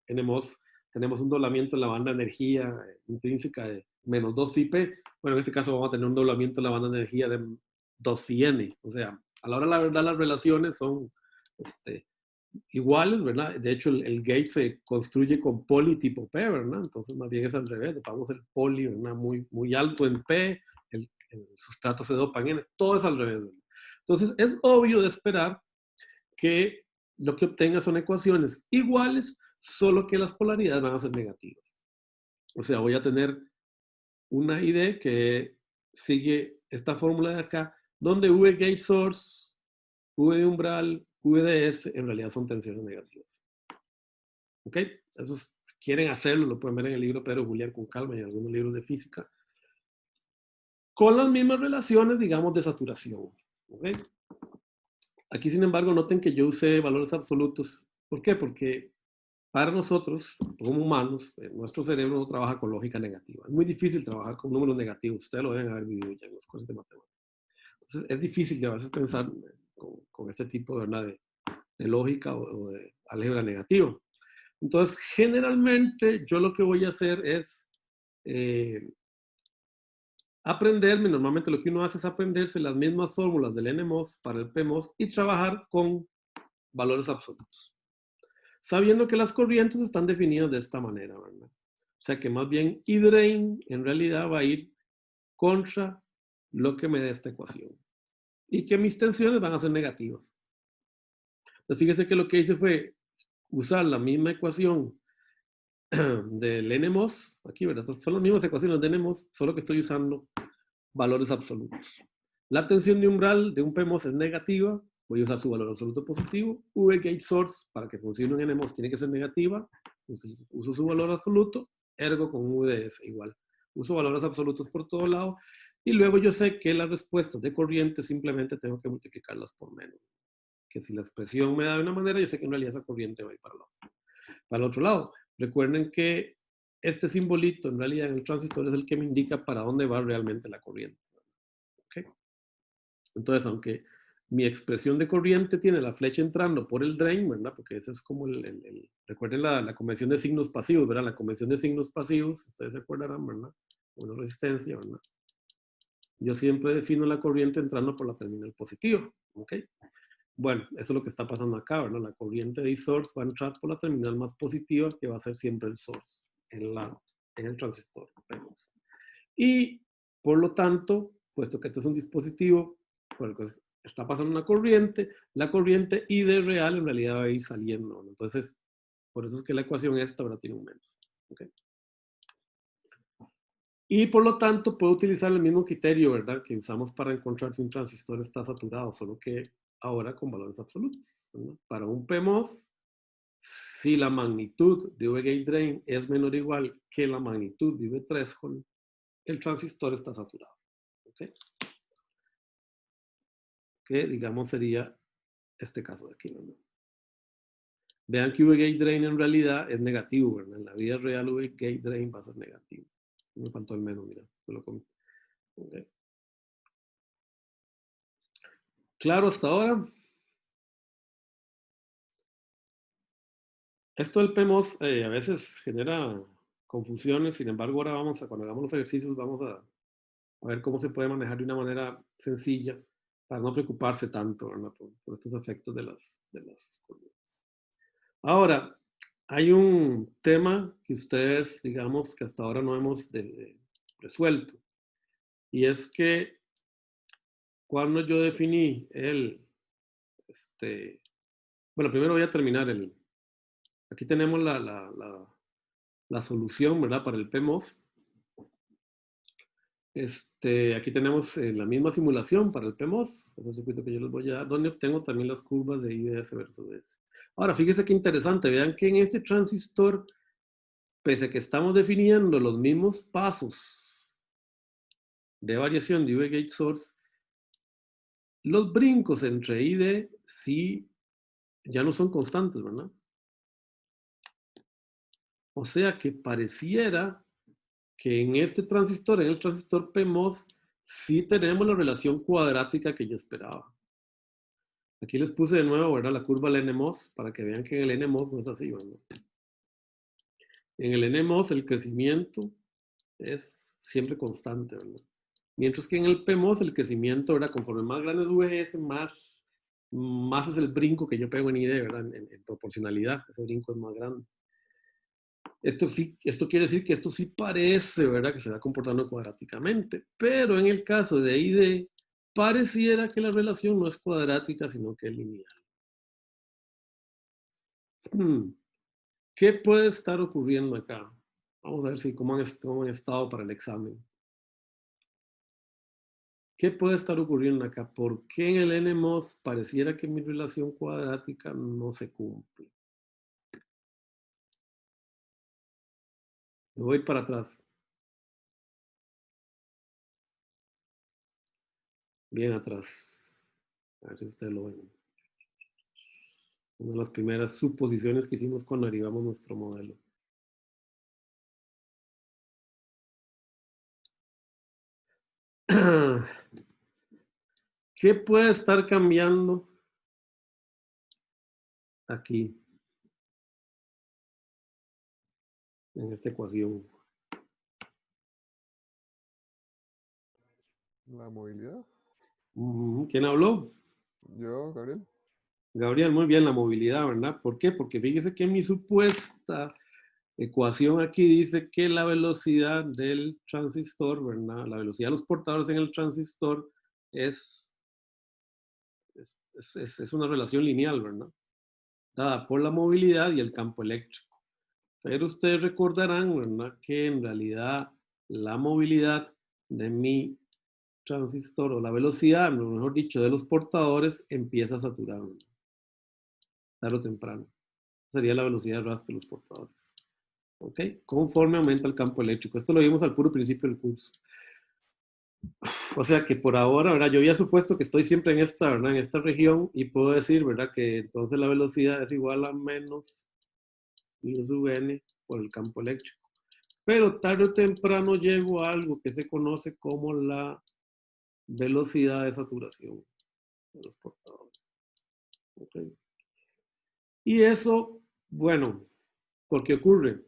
el NMOS tenemos un doblamiento en la banda de energía intrínseca de menos 2 phi P? Bueno, en este caso vamos a tener un doblamiento en la banda de energía de 2 phi N. O sea, a la hora de la verdad las relaciones son iguales, ¿verdad? De hecho, el gate se construye con poli tipo P, ¿verdad? Entonces, más bien es al revés. Dopamos el poli, ¿verdad? Muy alto en P, el sustrato se dopa en N. Todo es al revés, ¿verdad? Entonces, es obvio de esperar que lo que obtenga son ecuaciones iguales, solo que las polaridades van a ser negativas. O sea, voy a tener una ID que sigue esta fórmula de acá, donde V gate source, V de umbral, VDS en realidad son tensiones negativas. ¿Ok? Entonces, quieren hacerlo, lo pueden ver en el libro Pedro Julián con calma y en algunos libros de física, con las mismas relaciones, digamos, de saturación. ¿Ok? Aquí, sin embargo, noten que yo usé valores absolutos. ¿Por qué? Porque para nosotros, como humanos, nuestro cerebro no trabaja con lógica negativa. Es muy difícil trabajar con números negativos. Ustedes lo deben haber vivido ya en los cursos de matemáticas. Entonces, es difícil a veces pensar con ese tipo de lógica o de álgebra negativa. Entonces, generalmente, yo lo que voy a hacer es aprenderme, normalmente lo que uno hace es aprenderse las mismas fórmulas del NMOS para el PMOS y trabajar con valores absolutos. Sabiendo que las corrientes están definidas de esta manera, ¿verdad? O sea que más bien I drain en realidad va a ir contra lo que me dé esta ecuación. Y que mis tensiones van a ser negativas. Entonces fíjese que lo que hice fue usar la misma ecuación del NMOS, aquí, ¿verdad? Son las mismas ecuaciones de NMOS, solo que estoy usando valores absolutos. La tensión de umbral de un PMOS es negativa, voy a usar su valor absoluto positivo. V gate source, para que funcione un NMOS, tiene que ser negativa, uso su valor absoluto, ergo con VDS igual. Uso valores absolutos por todo lado, y luego yo sé que las respuestas de corriente simplemente tengo que multiplicarlas por menos. Que si la expresión me da de una manera, yo sé que en realidad esa corriente va a ir para el otro lado. Recuerden que este simbolito en realidad en el transistor es el que me indica para dónde va realmente la corriente. ¿Okay? Entonces, aunque mi expresión de corriente tiene la flecha entrando por el drain, ¿verdad? Porque eso es como recuerden la convención de signos pasivos, ¿verdad? La convención de signos pasivos, ustedes se acordarán, ¿verdad? Una resistencia, ¿verdad? Yo siempre defino la corriente entrando por la terminal positiva, ¿ok? Bueno, eso es lo que está pasando acá, ¿verdad? La corriente de source va a entrar por la terminal más positiva, que va a ser siempre el source en el transistor. Y, por lo tanto, puesto que este es un dispositivo por el que está pasando una corriente, la corriente I de real en realidad va a ir saliendo, ¿no? Entonces, por eso es que la ecuación esta ahora tiene un menos. ¿Okay? Y por lo tanto, puedo utilizar el mismo criterio, ¿verdad? Que usamos para encontrar si un transistor está saturado, solo que ahora con valores absolutos, ¿verdad? Para un PMOS, si la magnitud de V gate drain es menor o igual que la magnitud de V threshold, el transistor está saturado. ¿Okay? Que digamos sería este caso de aquí, ¿verdad? Vean que V gate drain en realidad es negativo, ¿verdad? En la vida real V gate drain va a ser negativo. Me faltó el menos, mira. Okay. Claro, hasta ahora. Esto del PMOS a veces genera confusiones, sin embargo, ahora cuando hagamos los ejercicios, vamos a ver cómo se puede manejar de una manera sencilla para no preocuparse tanto, ¿verdad? Por estos efectos de las corrientes. Ahora, hay un tema que ustedes, digamos, que hasta ahora no hemos resuelto, y es que cuando yo definí bueno, primero voy a terminar aquí tenemos la solución, ¿verdad? Para el PMOS. Aquí tenemos la misma simulación para el PMOS, es un circuito que yo les voy a dar, donde obtengo también las curvas de IDS versus DS. Ahora, fíjense qué interesante, vean que en este transistor, pese a que estamos definiendo los mismos pasos de variación de V gate source, los brincos entre ID sí ya no son constantes, ¿verdad? O sea que pareciera que en este transistor, en el transistor PMOS, sí tenemos la relación cuadrática que yo esperaba. Aquí les puse de nuevo, ¿verdad? La curva del NMOS para que vean que en el NMOS no es así, ¿verdad? En el NMOS el crecimiento es siempre constante, ¿verdad? Mientras que en el PMOS el crecimiento, ¿verdad? Conforme más grande es VGS, más es el brinco que yo pego en ID, ¿verdad? En proporcionalidad, ese brinco es más grande. Esto quiere decir que esto sí parece, ¿verdad? Que se va comportando cuadráticamente, pero en el caso de ID, pareciera que la relación no es cuadrática, sino que es lineal. ¿Qué puede estar ocurriendo acá? Vamos a ver cómo han estado para el examen. ¿Qué puede estar ocurriendo acá? ¿Por qué en el NMOS pareciera que mi relación cuadrática no se cumple? Me voy para atrás. Bien atrás. A ver si ustedes lo ven. Una de las primeras suposiciones que hicimos cuando derivamos nuestro modelo. ¿Qué puede estar cambiando aquí en esta ecuación? La movilidad. ¿Quién habló? Yo, Gabriel. Gabriel, muy bien, la movilidad, ¿verdad? ¿Por qué? Porque fíjese que mi supuesta ecuación aquí dice que la velocidad del transistor, ¿verdad? La velocidad de los portadores en el transistor es, es una relación lineal, ¿verdad? Dada por la movilidad y el campo eléctrico. Pero ustedes recordarán, ¿verdad? Que en realidad la movilidad de mi transistor o la velocidad, mejor dicho, de los portadores empieza a saturar, ¿verdad? Tarde o temprano. Sería la velocidad de arrastre de los portadores. ¿Ok? Conforme aumenta el campo eléctrico. Esto lo vimos al puro principio del curso. O sea que por ahora, ¿verdad? Yo había supuesto que estoy siempre en esta, ¿verdad? En esta región y puedo decir, ¿verdad? Que entonces la velocidad es igual a menos I sub n por el campo eléctrico. Pero tarde o temprano llego a algo que se conoce como la velocidad de saturación de los portadores. ¿Okay? Y eso, bueno, ¿por qué ocurre?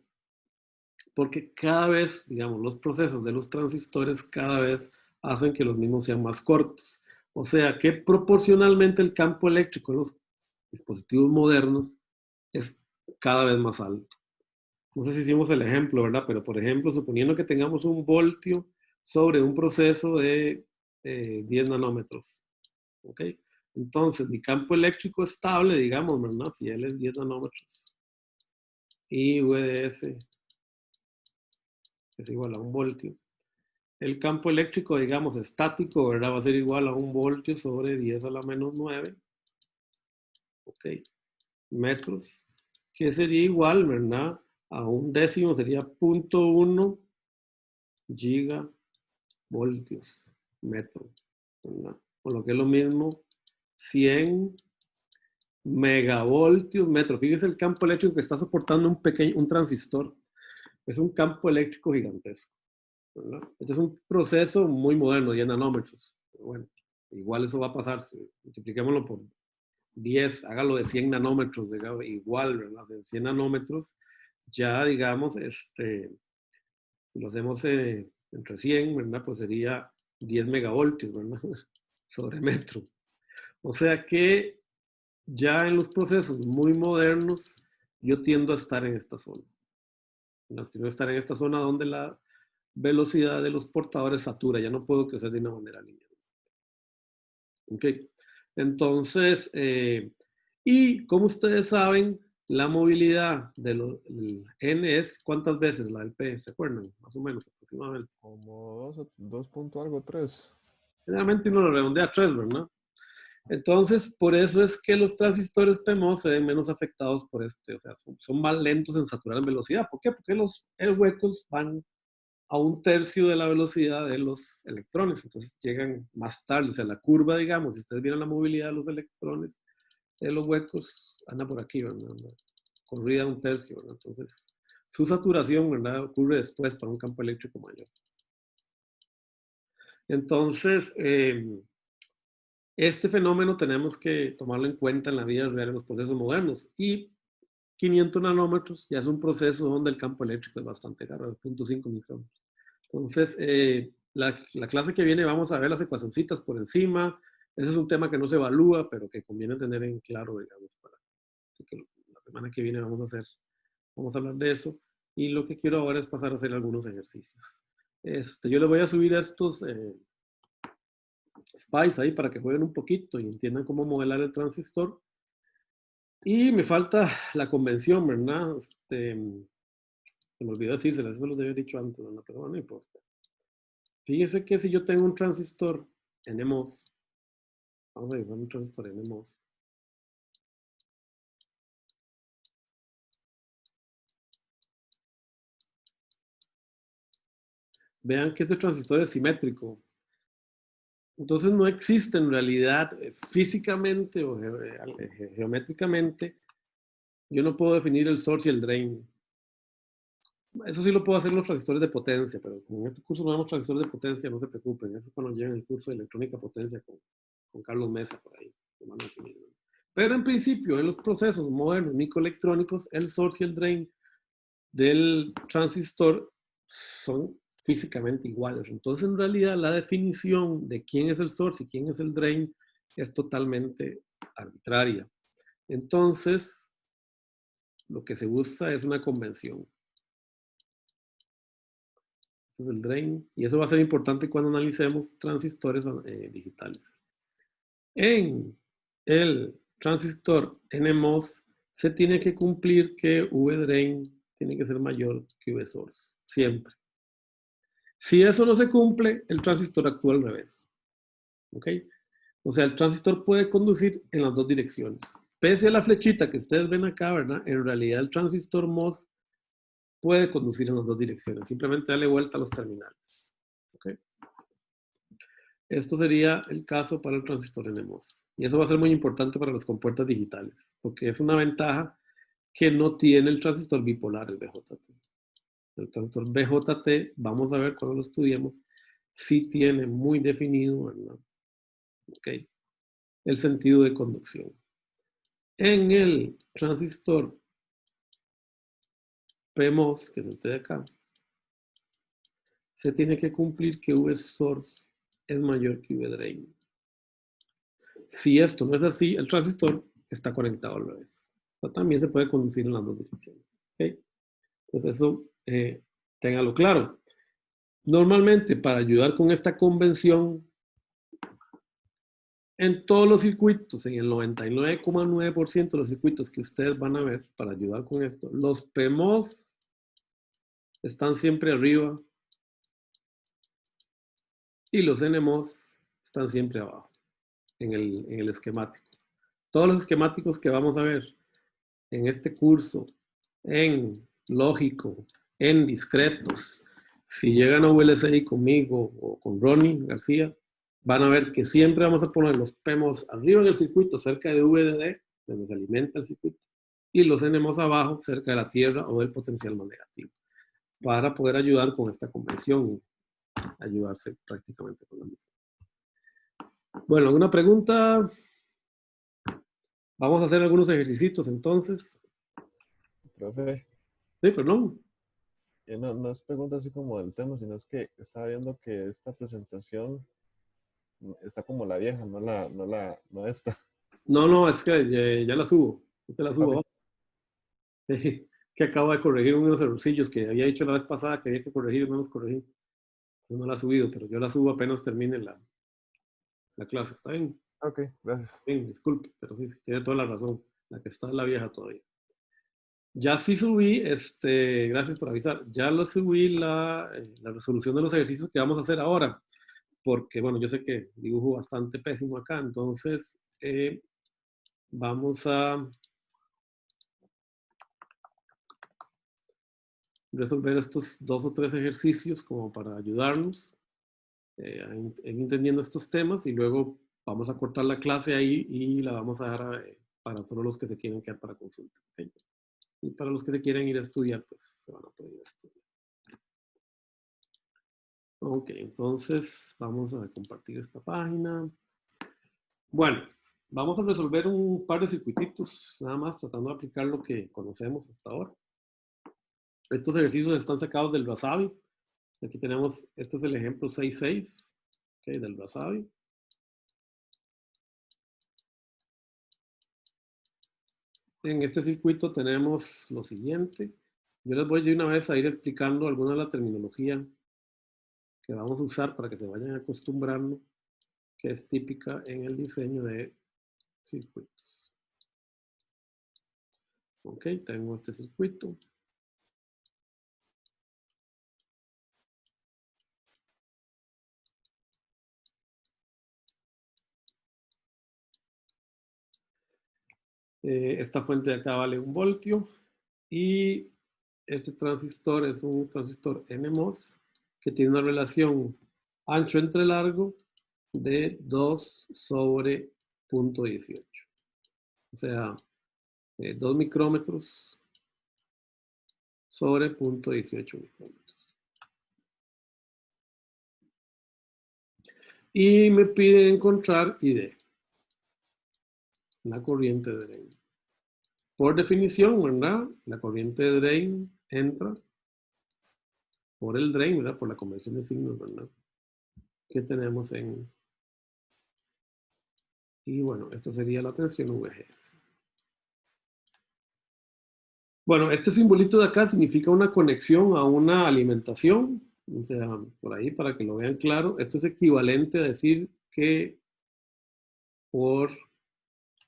Porque cada vez, digamos, los procesos de los transistores cada vez hacen que los mismos sean más cortos. O sea que proporcionalmente el campo eléctrico en los dispositivos modernos es cada vez más alto. No sé si hicimos el ejemplo, ¿verdad? Pero por ejemplo, suponiendo que tengamos un voltio sobre un proceso de 10 nanómetros. ¿Ok? Entonces, mi campo eléctrico estable, digamos, ¿verdad? Si él es 10 nanómetros. Y VDS es igual a un voltio. El campo eléctrico, digamos, estático, ¿verdad? Va a ser igual a un voltio sobre 10 a la menos 9. ¿Ok? Metros. Que sería igual, ¿verdad? A un décimo sería 0.1 gigavoltios metro. ¿Verdad? Por lo que es lo mismo, 100 megavoltios metro. Fíjese el campo eléctrico que está soportando un transistor. Es un campo eléctrico gigantesco. ¿Verdad? Este es un proceso muy moderno, 10 nanómetros. Pero bueno, igual eso va a pasar. Si multipliquémoslo por 10, hágalo de 100 nanómetros, digamos, igual, ¿verdad? De 100 nanómetros, ya digamos, si lo hacemos entre 100, ¿verdad? Pues sería 10 megavoltios, ¿verdad? Sobre metro. O sea que ya en los procesos muy modernos, yo tiendo a estar en esta zona. Tiendo a estar en esta zona donde la velocidad de los portadores satura, ya no puedo crecer de una manera lineal. ¿Ok? Entonces, y como ustedes saben, la movilidad del N es ¿cuántas veces la del P? ¿Se acuerdan? Más o menos, aproximadamente. Como 2 punto algo, 3. Generalmente uno lo redondea a 3, ¿verdad? Entonces, por eso es que los transistores PMOS se ven menos afectados por o sea, son más lentos en saturar en velocidad. ¿Por qué? Porque los huecos van a un tercio de la velocidad de los electrones, entonces llegan más tarde, o sea, la curva, digamos, si ustedes vieron la movilidad de los electrones, de los huecos, anda por aquí, ¿verdad? Corrida un tercio, ¿verdad? Entonces, su saturación, ¿verdad? Ocurre después para un campo eléctrico mayor. Entonces, este fenómeno tenemos que tomarlo en cuenta en la vida real, en los procesos modernos. Y 500 nanómetros ya es un proceso donde el campo eléctrico es bastante caro, 0.5 micrómetros. Entonces, la clase que viene vamos a ver las ecuacioncitas por encima. Ese es un tema que no se evalúa, pero que conviene tener en claro, digamos, así que la semana que viene vamos a hablar de eso. Y lo que quiero ahora es pasar a hacer algunos ejercicios. Yo les voy a subir estos Spice ahí para que jueguen un poquito y entiendan cómo modelar el transistor. Y me falta la convención, ¿verdad? Se me olvidó decírselas, eso lo debía haber dicho antes, ¿verdad? Pero bueno, no importa. Fíjese que si yo tengo un transistor NMOS, vamos a dibujar un transistor NMOS. Vean que este transistor es simétrico. Entonces no existe en realidad físicamente o geométricamente, yo no puedo definir el source y el drain. Eso sí lo puedo hacer en los transistores de potencia, pero como en este curso no vemos transistores de potencia, no se preocupen. Eso es cuando lleguen el curso de electrónica potencia con Carlos Mesa por ahí. Pero en principio, en los procesos modernos microelectrónicos, el source y el drain del transistor son físicamente iguales. Entonces, en realidad, la definición de quién es el source y quién es el drain es totalmente arbitraria. Entonces, lo que se usa es una convención. Este es el drain. Y eso va a ser importante cuando analicemos transistores digitales. En el transistor NMOS se tiene que cumplir que V-drain tiene que ser mayor que V-source. Siempre. Si eso no se cumple, el transistor actúa al revés. ¿Ok? O sea, el transistor puede conducir en las dos direcciones. Pese a la flechita que ustedes ven acá, ¿verdad? En realidad el transistor MOS puede conducir en las dos direcciones. Simplemente darle vuelta a los terminales. ¿Ok? Esto sería el caso para el transistor NMOS. Y eso va a ser muy importante para las compuertas digitales, porque es una ventaja que no tiene el transistor bipolar, el BJT. El transistor BJT, vamos a ver cuando lo estudiemos, sí tiene muy definido, ¿verdad? Okay, el sentido de conducción. En el transistor PMOS, que es este de acá, se tiene que cumplir que V-source es mayor que V-drain. Si esto no es así, el transistor está conectado al revés. O también se puede conducir en las dos direcciones. ¿Okay? Entonces eso, téngalo claro. Normalmente, para ayudar con esta convención, en todos los circuitos, en el 99,9% de los circuitos que ustedes van a ver, para ayudar con esto, los PMOS están siempre arriba y los NMOS están siempre abajo, en el esquemático. Todos los esquemáticos que vamos a ver en este curso, en lógico, en discretos, si llegan a VLSI conmigo o con Ronnie García, van a ver que siempre vamos a poner los PMOS arriba en el circuito, cerca de VDD, donde se alimenta el circuito, y los NMOS abajo, cerca de la tierra o del potencial más negativo, para poder ayudar con esta convención y ayudarse prácticamente con la misma. Bueno, ¿alguna pregunta? Vamos a hacer algunos ejercicios entonces. Profe, Sí, perdón. no es pregunta así como del tema, sino es que estaba viendo que esta presentación está como la vieja, no esta. No, es que ya la subo. Usted la subo. Ok, Que acabo de corregir unos errorcillos que había dicho la vez pasada que había que corregir y no los corregí. Entonces no la he subido, pero yo la subo apenas termine la clase. ¿Está bien? ok, gracias. Bien, disculpe, pero sí, tiene toda la razón. La que está es la vieja todavía. Ya sí subí, gracias por avisar, ya lo subí la resolución de los ejercicios que vamos a hacer ahora, porque bueno, yo sé que dibujo bastante pésimo acá, entonces vamos a resolver estos 2 o 3 ejercicios como para ayudarnos en entendiendo estos temas y luego vamos a cortar la clase ahí y la vamos a dar para solo los que se quieren quedar para consulta. ¿Okay? Y para los que se quieren ir a estudiar, pues se van a poder ir a estudiar. Ok, entonces vamos a compartir esta página. Bueno, vamos a resolver un par de circuititos, nada más tratando de aplicar lo que conocemos hasta ahora. Estos ejercicios están sacados del Rasabi. Aquí tenemos, este es el ejemplo 6.6, okay, del Rasabi. En este circuito tenemos lo siguiente. Yo les voy de una vez a ir explicando alguna de la terminología que vamos a usar para que se vayan acostumbrando, que es típica en el diseño de circuitos. Ok, tengo este circuito. Esta fuente de acá vale 1 voltio y este transistor es un transistor NMOS que tiene una relación ancho entre largo de 2 sobre 0.18. O sea, 2 micrómetros sobre 0.18 micrómetros. Y me pide encontrar ID, la corriente de drain. Por definición, ¿verdad? La corriente de drain entra por el drain, ¿verdad? Por la conversión de signos, ¿verdad? Que tenemos y bueno, esto sería la tensión VGS. Bueno, este simbolito de acá significa una conexión a una alimentación. O sea, por ahí para que lo vean claro, esto es equivalente a decir que por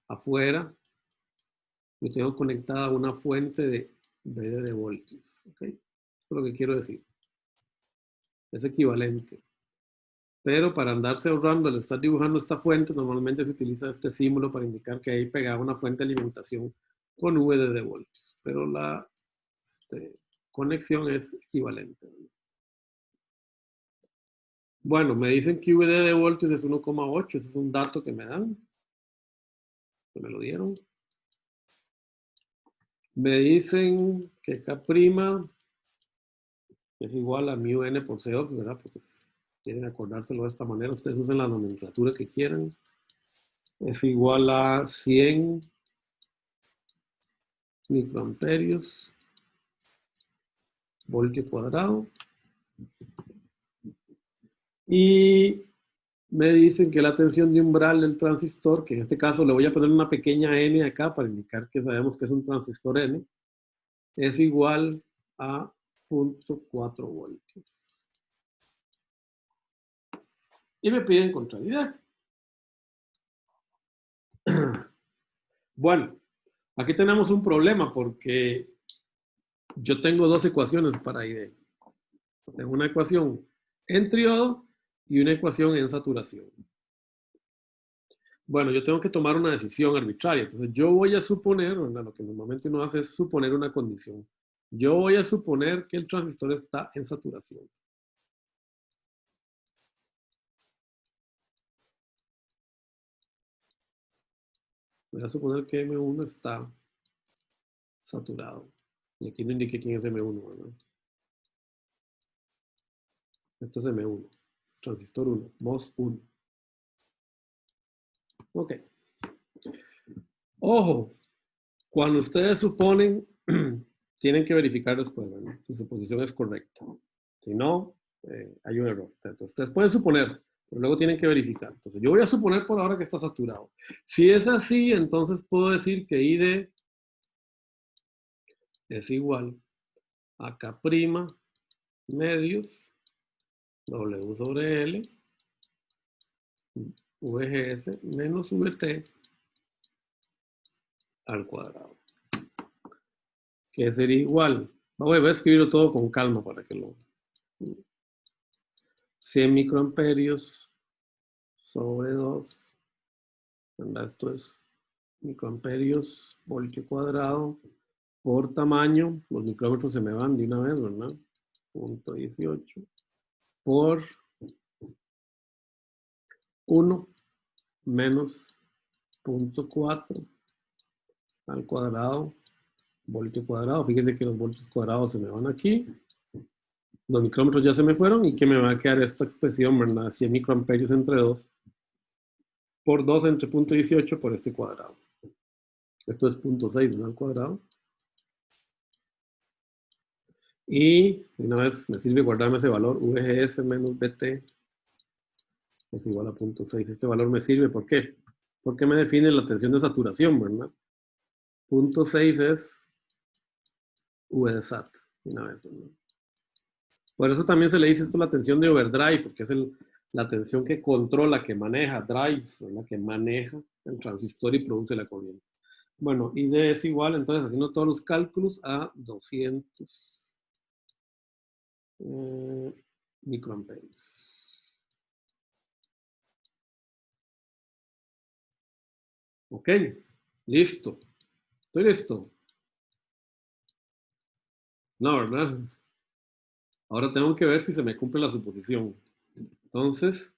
afuera yo tengo conectada una fuente de BD de voltios. ¿Ok? Eso es lo que quiero decir. Es equivalente. Pero para andarse ahorrando al estar dibujando esta fuente, normalmente se utiliza este símbolo para indicar que ahí pegaba una fuente de alimentación con VD de voltios. Pero la conexión es equivalente. Bueno, me dicen que VD de voltios es 1,8. Ese es un dato que me dan. Que me lo dieron. Me dicen que K' es igual a mu n por CO, ¿verdad? Porque quieren acordárselo de esta manera. Ustedes usen la nomenclatura que quieran. Es igual a 100 microamperios voltio cuadrado. Y me dicen que la tensión de umbral del transistor, que en este caso le voy a poner una pequeña n acá para indicar que sabemos que es un transistor n, es igual a 0.4 voltios. Y me piden contrariedad. Bueno, aquí tenemos un problema porque yo tengo dos ecuaciones para ID. Tengo una ecuación en triodo y una ecuación en saturación. Bueno, yo tengo que tomar una decisión arbitraria. Entonces, yo voy a suponer, ¿verdad? Lo que normalmente uno hace es suponer una condición. Yo voy a suponer que el transistor está en saturación. Voy a suponer que M1 está saturado. Y aquí no indiqué quién es M1, ¿verdad? Esto es M1, transistor 1, MOS 1. Ok. Ojo, cuando ustedes suponen, tienen que verificar después, ¿verdad? Si su suposición es correcta. Si no, hay un error. Entonces, ustedes pueden suponer, pero luego tienen que verificar. Entonces, yo voy a suponer por ahora que está saturado. Si es así, entonces puedo decir que ID es igual a K' medios W sobre L VGS menos VT al cuadrado. Que sería igual. Voy a escribirlo todo con calma para que lo... 100 microamperios sobre 2. Esto es microamperios voltio cuadrado por tamaño. Los micrómetros se me van de una vez, ¿verdad? 0.18 por 1 menos 0.4 al cuadrado voltio cuadrado. Fíjense que los voltios cuadrados se me van aquí. Los micrómetros ya se me fueron y que me va a quedar esta expresión, ¿verdad? 100 microamperios entre 2 por 2 entre 0.18 por este cuadrado. Esto es 0.6, ¿no? Al cuadrado. Y una vez me sirve guardarme ese valor, VGS menos BT es igual a 0.6. Este valor me sirve, ¿por qué? Porque me define la tensión de saturación, ¿verdad? 0.6 es V de SAT. Una vez, ¿verdad? Por eso también se le dice esto la tensión de overdrive, porque es la tensión que controla, que maneja, drives, la que maneja el transistor y produce la corriente. Bueno, ID es igual, entonces haciendo todos los cálculos, a 200 microamperios. Ok, listo. Estoy listo. No, ¿verdad? Ahora tengo que ver si se me cumple la suposición. Entonces,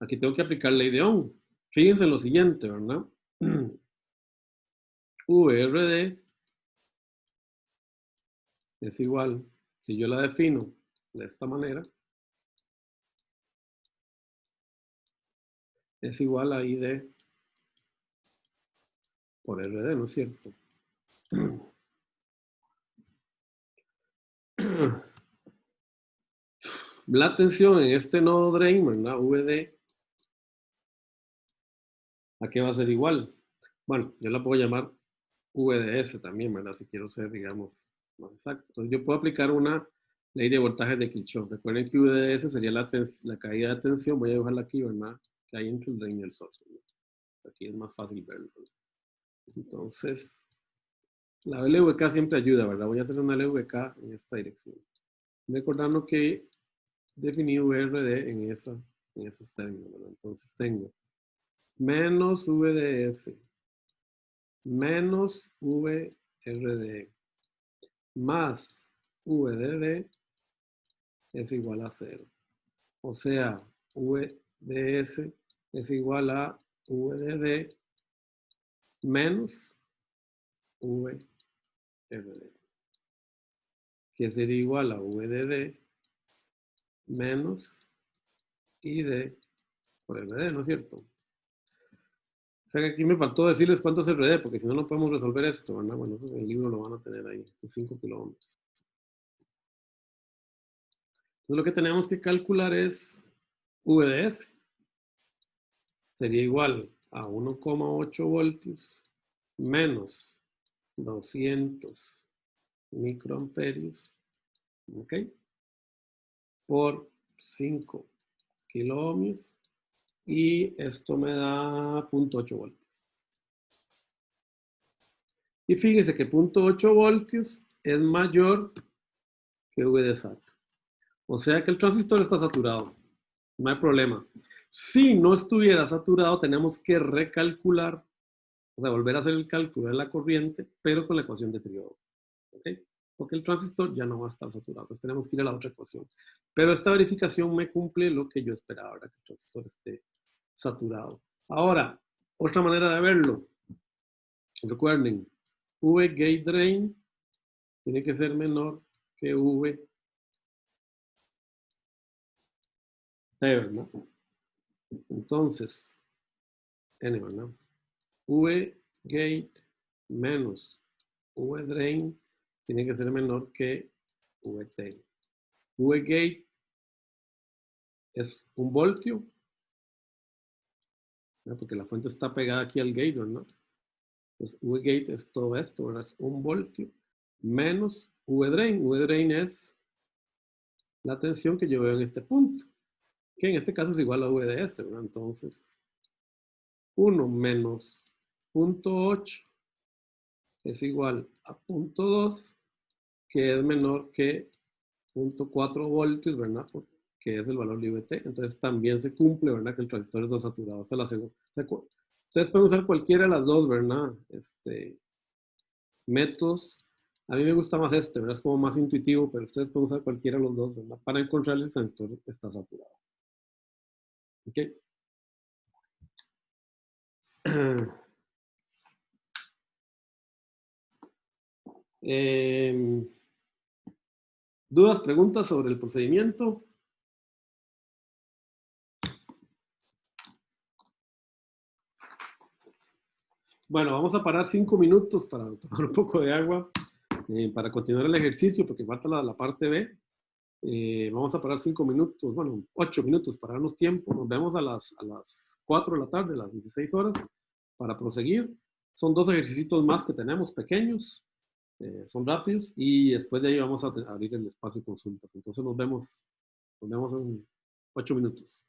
aquí tengo que aplicar ley de Ohm. Fíjense en lo siguiente, ¿verdad? VRD es igual, si yo la defino de esta manera, es igual a ID por RD, ¿no es cierto? La tensión en este nodo drain, ¿verdad? VD, ¿a qué va a ser igual? Bueno, yo la puedo llamar VDS también, ¿verdad? Si quiero ser, digamos, más exacto. Entonces yo puedo aplicar una ley de voltaje de Kirchhoff. Recuerden que VDS sería la caída de tensión. Voy a dibujarla aquí, ¿verdad? Que hay entre el drain y el source, ¿verdad? Aquí es más fácil verlo. Entonces, la LVK siempre ayuda, ¿verdad? Voy a hacer una LVK en esta dirección. Recordando que definí VRD en esos términos, ¿verdad? Entonces tengo menos VDS menos VRD más VDD es igual a 0. O sea, VDS es igual a VDD menos VRD, que sería igual a VDD menos ID por RD, ¿no es cierto? O sea que aquí me faltó decirles cuánto es RD, porque si no, no podemos resolver esto, ¿verdad? Bueno, en el libro lo van a tener ahí, estos 5 kilómetros. Entonces lo que tenemos que calcular es VDS. Sería igual a 1,8 voltios menos 200 microamperios, ¿ok? Por 5 kiloohmios y esto me da 0,8 voltios. Y fíjese que 0,8 voltios es mayor que V de SAT. O sea que el transistor está saturado. No hay problema. Si no estuviera saturado, tenemos que recalcular, o sea, volver a hacer el cálculo de la corriente, pero con la ecuación de Triode. ¿Ok? Porque el transistor ya no va a estar saturado. Entonces tenemos que ir a la otra ecuación. Pero esta verificación me cumple lo que yo esperaba, ¿verdad? Que el transistor esté saturado. Ahora, otra manera de verlo. Recuerden, V gate drain tiene que ser menor que V T, ¿verdad? Entonces, N, ¿verdad? V gate menos V drain tiene que ser menor que VT. V gate es 1 voltio, ¿no? Porque la fuente está pegada aquí al gate, ¿no? Entonces, V gate es todo esto, ¿verdad? Es 1 voltio menos V drain. V drain es la tensión que yo veo en este punto, que en este caso es igual a VDS, ¿verdad? Entonces, 1 menos 0,8 es igual a 0,2, que es menor que 0,4 voltios, ¿verdad? Que es el valor de IVT. Entonces también se cumple, ¿verdad? Que el transistor está saturado. Esta es la segunda. Ustedes pueden usar cualquiera de las dos, ¿verdad? Métodos. A mí me gusta más ¿verdad? Es como más intuitivo, pero ustedes pueden usar cualquiera de los dos, ¿verdad? Para encontrar si el transistor está saturado. ¿Ok? ¿Dudas, preguntas sobre el procedimiento? Bueno, vamos a parar 5 minutos para tomar un poco de agua, para continuar el ejercicio, porque falta la parte B. Vamos a parar 5 minutos, bueno, 8 minutos para darnos tiempo. Nos vemos a las 4 de la tarde, a las 16 horas, para proseguir. Son 2 ejercicios más que tenemos, pequeños, son rápidos, y después de ahí vamos a abrir el espacio de consultas. Entonces nos vemos en 8 minutos.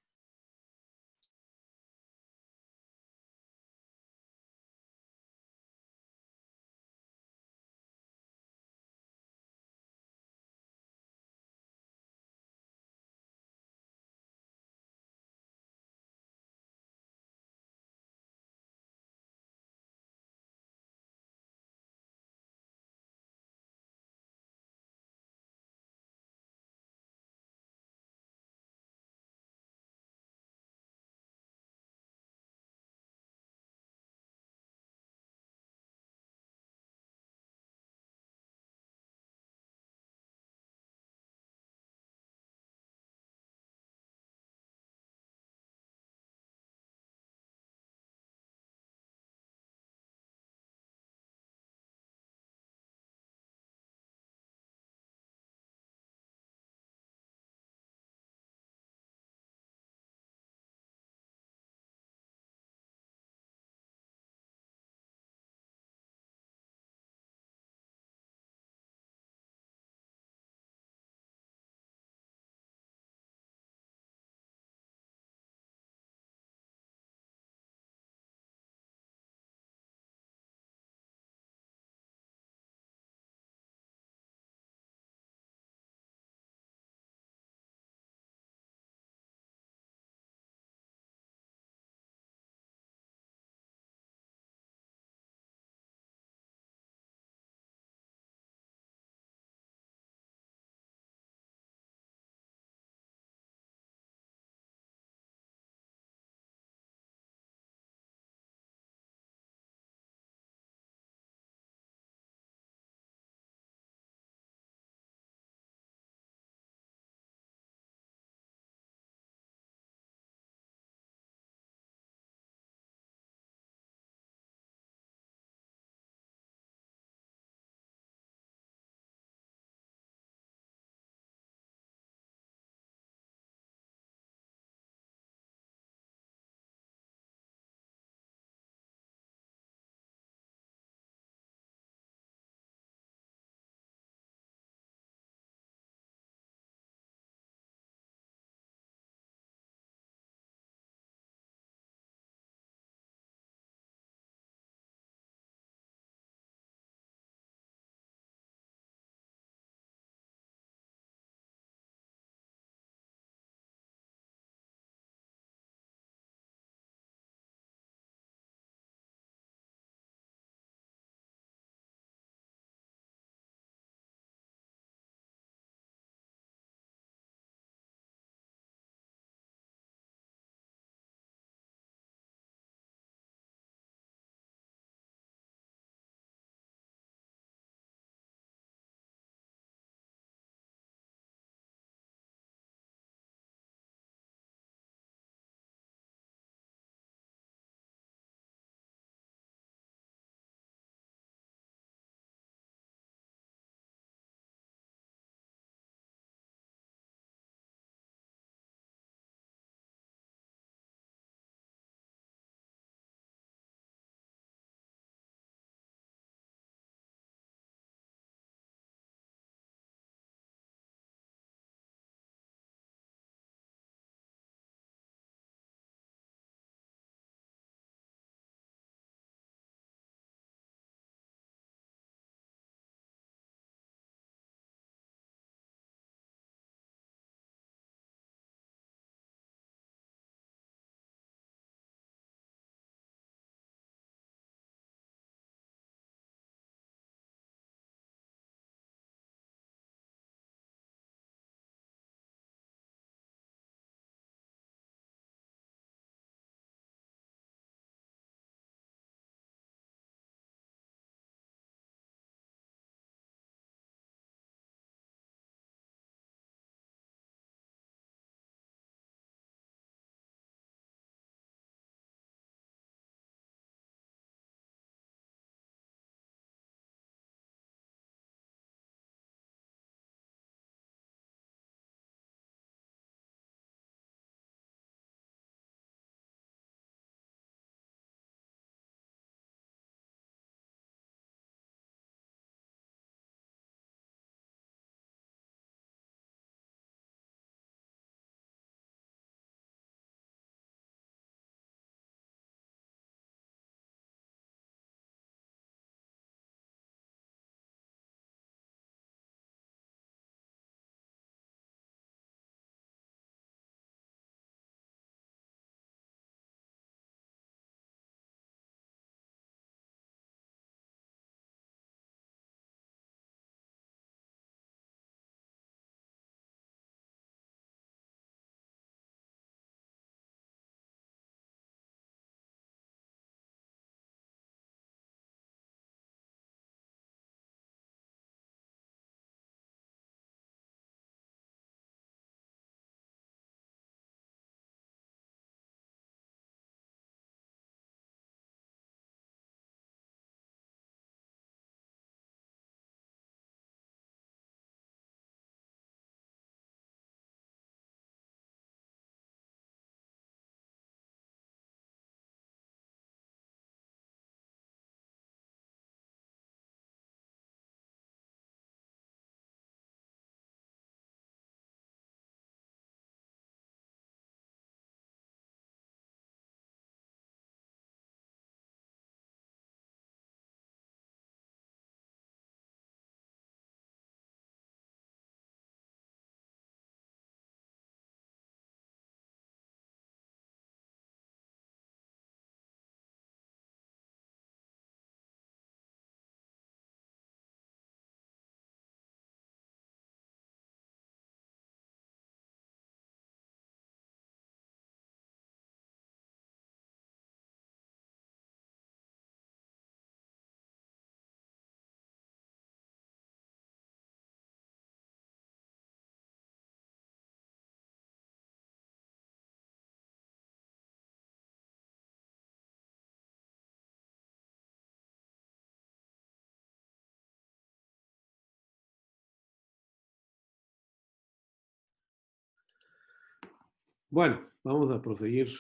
Bueno, vamos a proseguir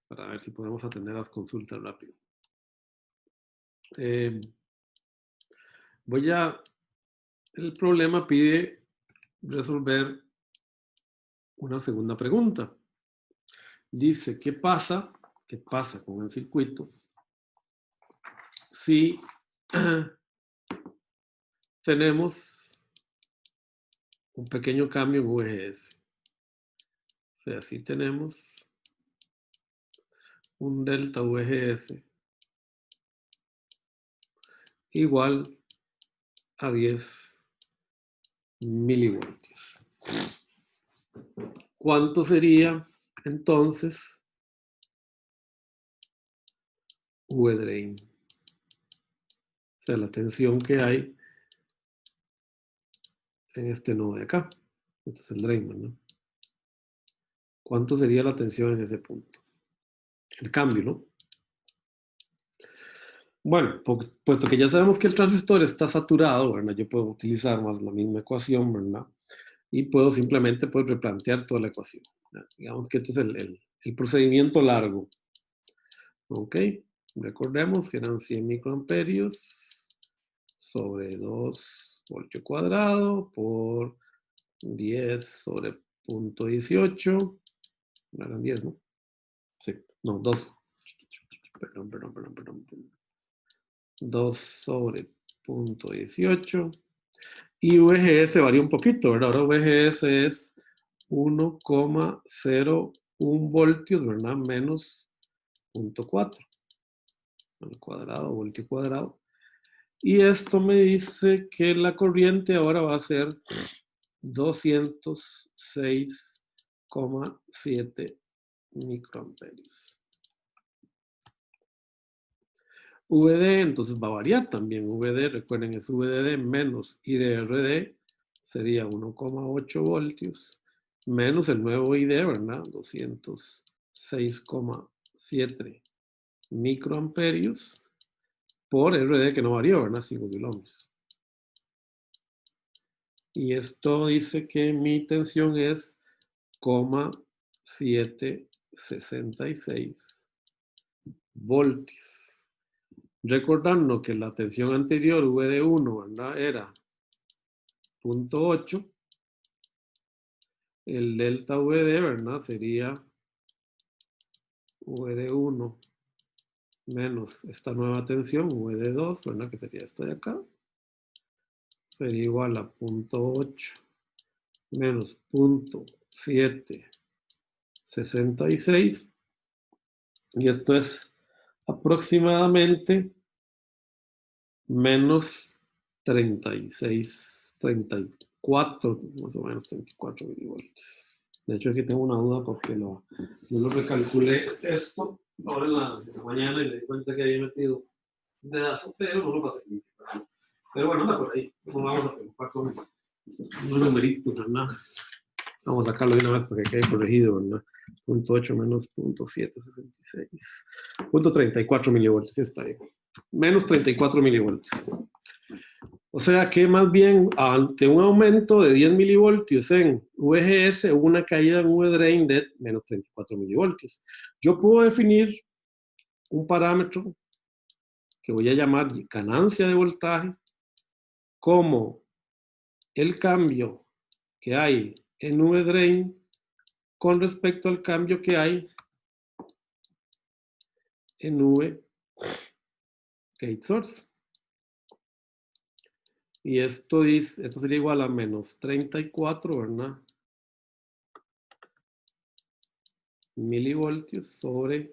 para ver si podemos atender las consultas rápido. El problema pide resolver una segunda pregunta. Dice, ¿qué pasa con el circuito si tenemos un pequeño cambio en VGS? O sea, si tenemos un delta VGS igual a 10 milivoltios. ¿Cuánto sería entonces V drain? O sea, la tensión que hay en este nodo de acá. Este es el drain, ¿no? ¿Cuánto sería la tensión en ese punto? El cambio, ¿no? Bueno, puesto que ya sabemos que el transistor está saturado, ¿verdad? Yo puedo utilizar más la misma ecuación, ¿verdad? Y puedo simplemente pues, replantear toda la ecuación. ¿Verdad? Digamos que este es el procedimiento largo. ¿Ok? Recordemos que eran 100 microamperios sobre 2 voltio cuadrado por 10 sobre 0.18. No eran 10, ¿no? Sí, no, 2. Perdón. 2 sobre 0.18. Y VGS varía un poquito, ¿verdad? Ahora VGS es 1,01 voltios, ¿verdad? Menos 0.4 al cuadrado, voltio cuadrado. Y esto me dice que la corriente ahora va a ser 206,7 microamperios. VD entonces va a variar también. VD, recuerden, es VDD menos IDRD, sería 1,8 voltios, menos el nuevo ID, ¿verdad? 206,7 microamperios por RD que no varió, ¿verdad? 5 kilómetros. Y esto dice que mi tensión es 0,766 voltios. Recordando que la tensión anterior, VD1, ¿verdad? Era 0.8. El delta VD, ¿verdad? Sería VD1 menos esta nueva tensión, VD2, ¿verdad? Que sería esta de acá. Sería igual a 0.8 menos 0.766. Y esto es aproximadamente menos 36, 34, más o menos 34 milivoltios. De hecho, aquí tengo una duda porque yo lo recalculé esto ahora en la mañana y me di cuenta que había metido un pedazo, pero no lo pasé aquí. Pero bueno, anda por ahí. No vamos a preocupar con unos numeritos, ¿verdad? Vamos a sacarlo de una vez para que quede corregido, ¿verdad? 0.8 menos 0.766. 0.34 milivoltios, sí está bien. Menos 34 milivoltios. O sea que más bien ante un aumento de 10 milivoltios en VGS hubo una caída en V-drain de menos 34 milivoltios. Yo puedo definir un parámetro que voy a llamar ganancia de voltaje como el cambio que hay en V-drain con respecto al cambio que hay en V gate source. Y esto sería igual a menos 34, ¿verdad? Milivoltios sobre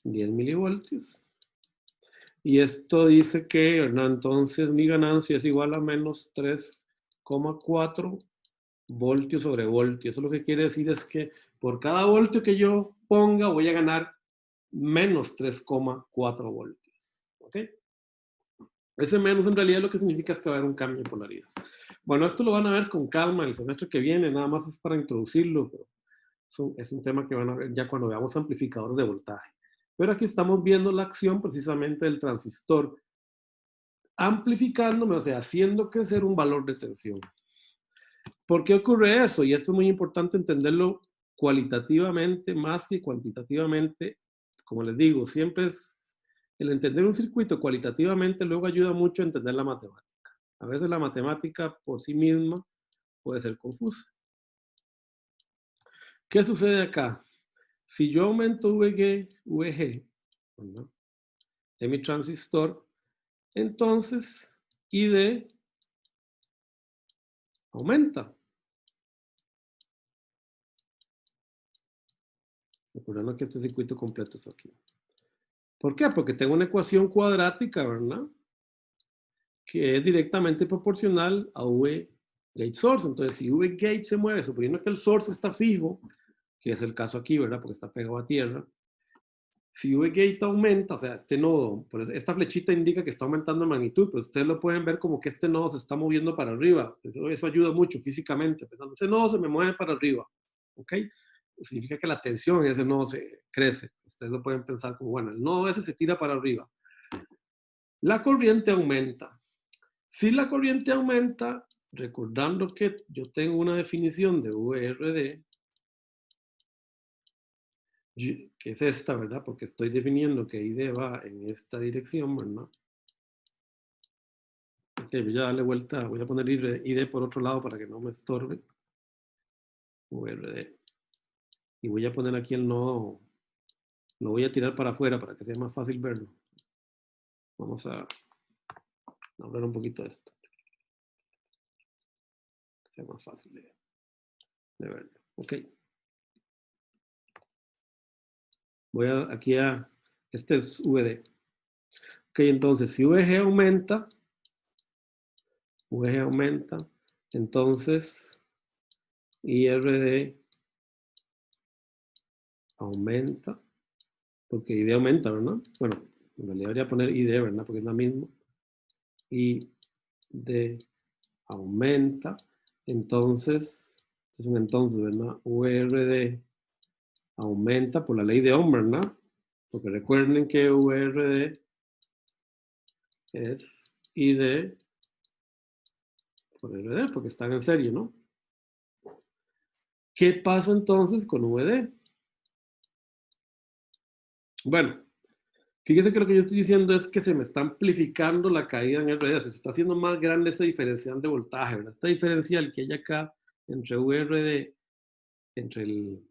10 milivoltios. Y esto dice que, ¿verdad? Entonces mi ganancia es igual a menos 3,4 voltios sobre voltio. Eso lo que quiere decir es que por cada voltio que yo ponga voy a ganar menos 3,4 voltios. ¿Ok? Ese menos en realidad lo que significa es que va a haber un cambio de polaridad. Bueno, esto lo van a ver con calma el semestre que viene, nada más es para introducirlo, pero es un tema que van a ver ya cuando veamos amplificadores de voltaje. Pero aquí estamos viendo la acción precisamente del transistor amplificándome, o sea, haciendo crecer un valor de tensión. ¿Por qué ocurre eso? Y esto es muy importante entenderlo cualitativamente más que cuantitativamente. Como les digo, siempre es el entender un circuito cualitativamente luego ayuda mucho a entender la matemática. A veces la matemática por sí misma puede ser confusa. ¿Qué sucede acá? Si yo aumento VG, ¿no?, de mi transistor, entonces ID aumenta. Recordando que este circuito completo es aquí. ¿Por qué? Porque tengo una ecuación cuadrática, ¿verdad?, que es directamente proporcional a V gate source. Entonces, si V gate se mueve, suponiendo que el source está fijo, que es el caso aquí, ¿verdad?, porque está pegado a tierra. Si V gate aumenta, o sea, este nodo, pues esta flechita indica que está aumentando en magnitud, pero ustedes lo pueden ver como que este nodo se está moviendo para arriba. Eso ayuda mucho físicamente. Cuando ese nodo se me mueve para arriba, ¿ok?, significa que la tensión en ese nodo se crece. Ustedes lo pueden pensar como, bueno, el nodo ese se tira para arriba. La corriente aumenta. Si la corriente aumenta, recordando que yo tengo una definición de VRD, que es esta, ¿verdad?, porque estoy definiendo que ID va en esta dirección, ¿verdad? Ok, voy a darle vuelta, voy a poner ID por otro lado para que no me estorbe. VRD. Y voy a poner aquí el nodo, lo voy a tirar para afuera para que sea más fácil verlo. Vamos a hablar un poquito de esto. Que sea más fácil de verlo. Ok. Voy aquí a, este es VD. Ok, entonces si VG aumenta, entonces IRD aumenta, porque ID aumenta, ¿verdad? Bueno, en realidad debería poner ID, ¿verdad?, porque es la misma. ID aumenta, entonces, es un entonces, ¿verdad? VRD aumenta por la ley de Ohm, ¿verdad? Porque recuerden que VRD es ID por RD, porque están en serie, ¿no? ¿Qué pasa entonces con VD? Bueno, fíjese que lo que yo estoy diciendo es que se me está amplificando la caída en RD, se está haciendo más grande ese diferencial de voltaje, ¿verdad? Este diferencial que hay acá entre VRD, entre el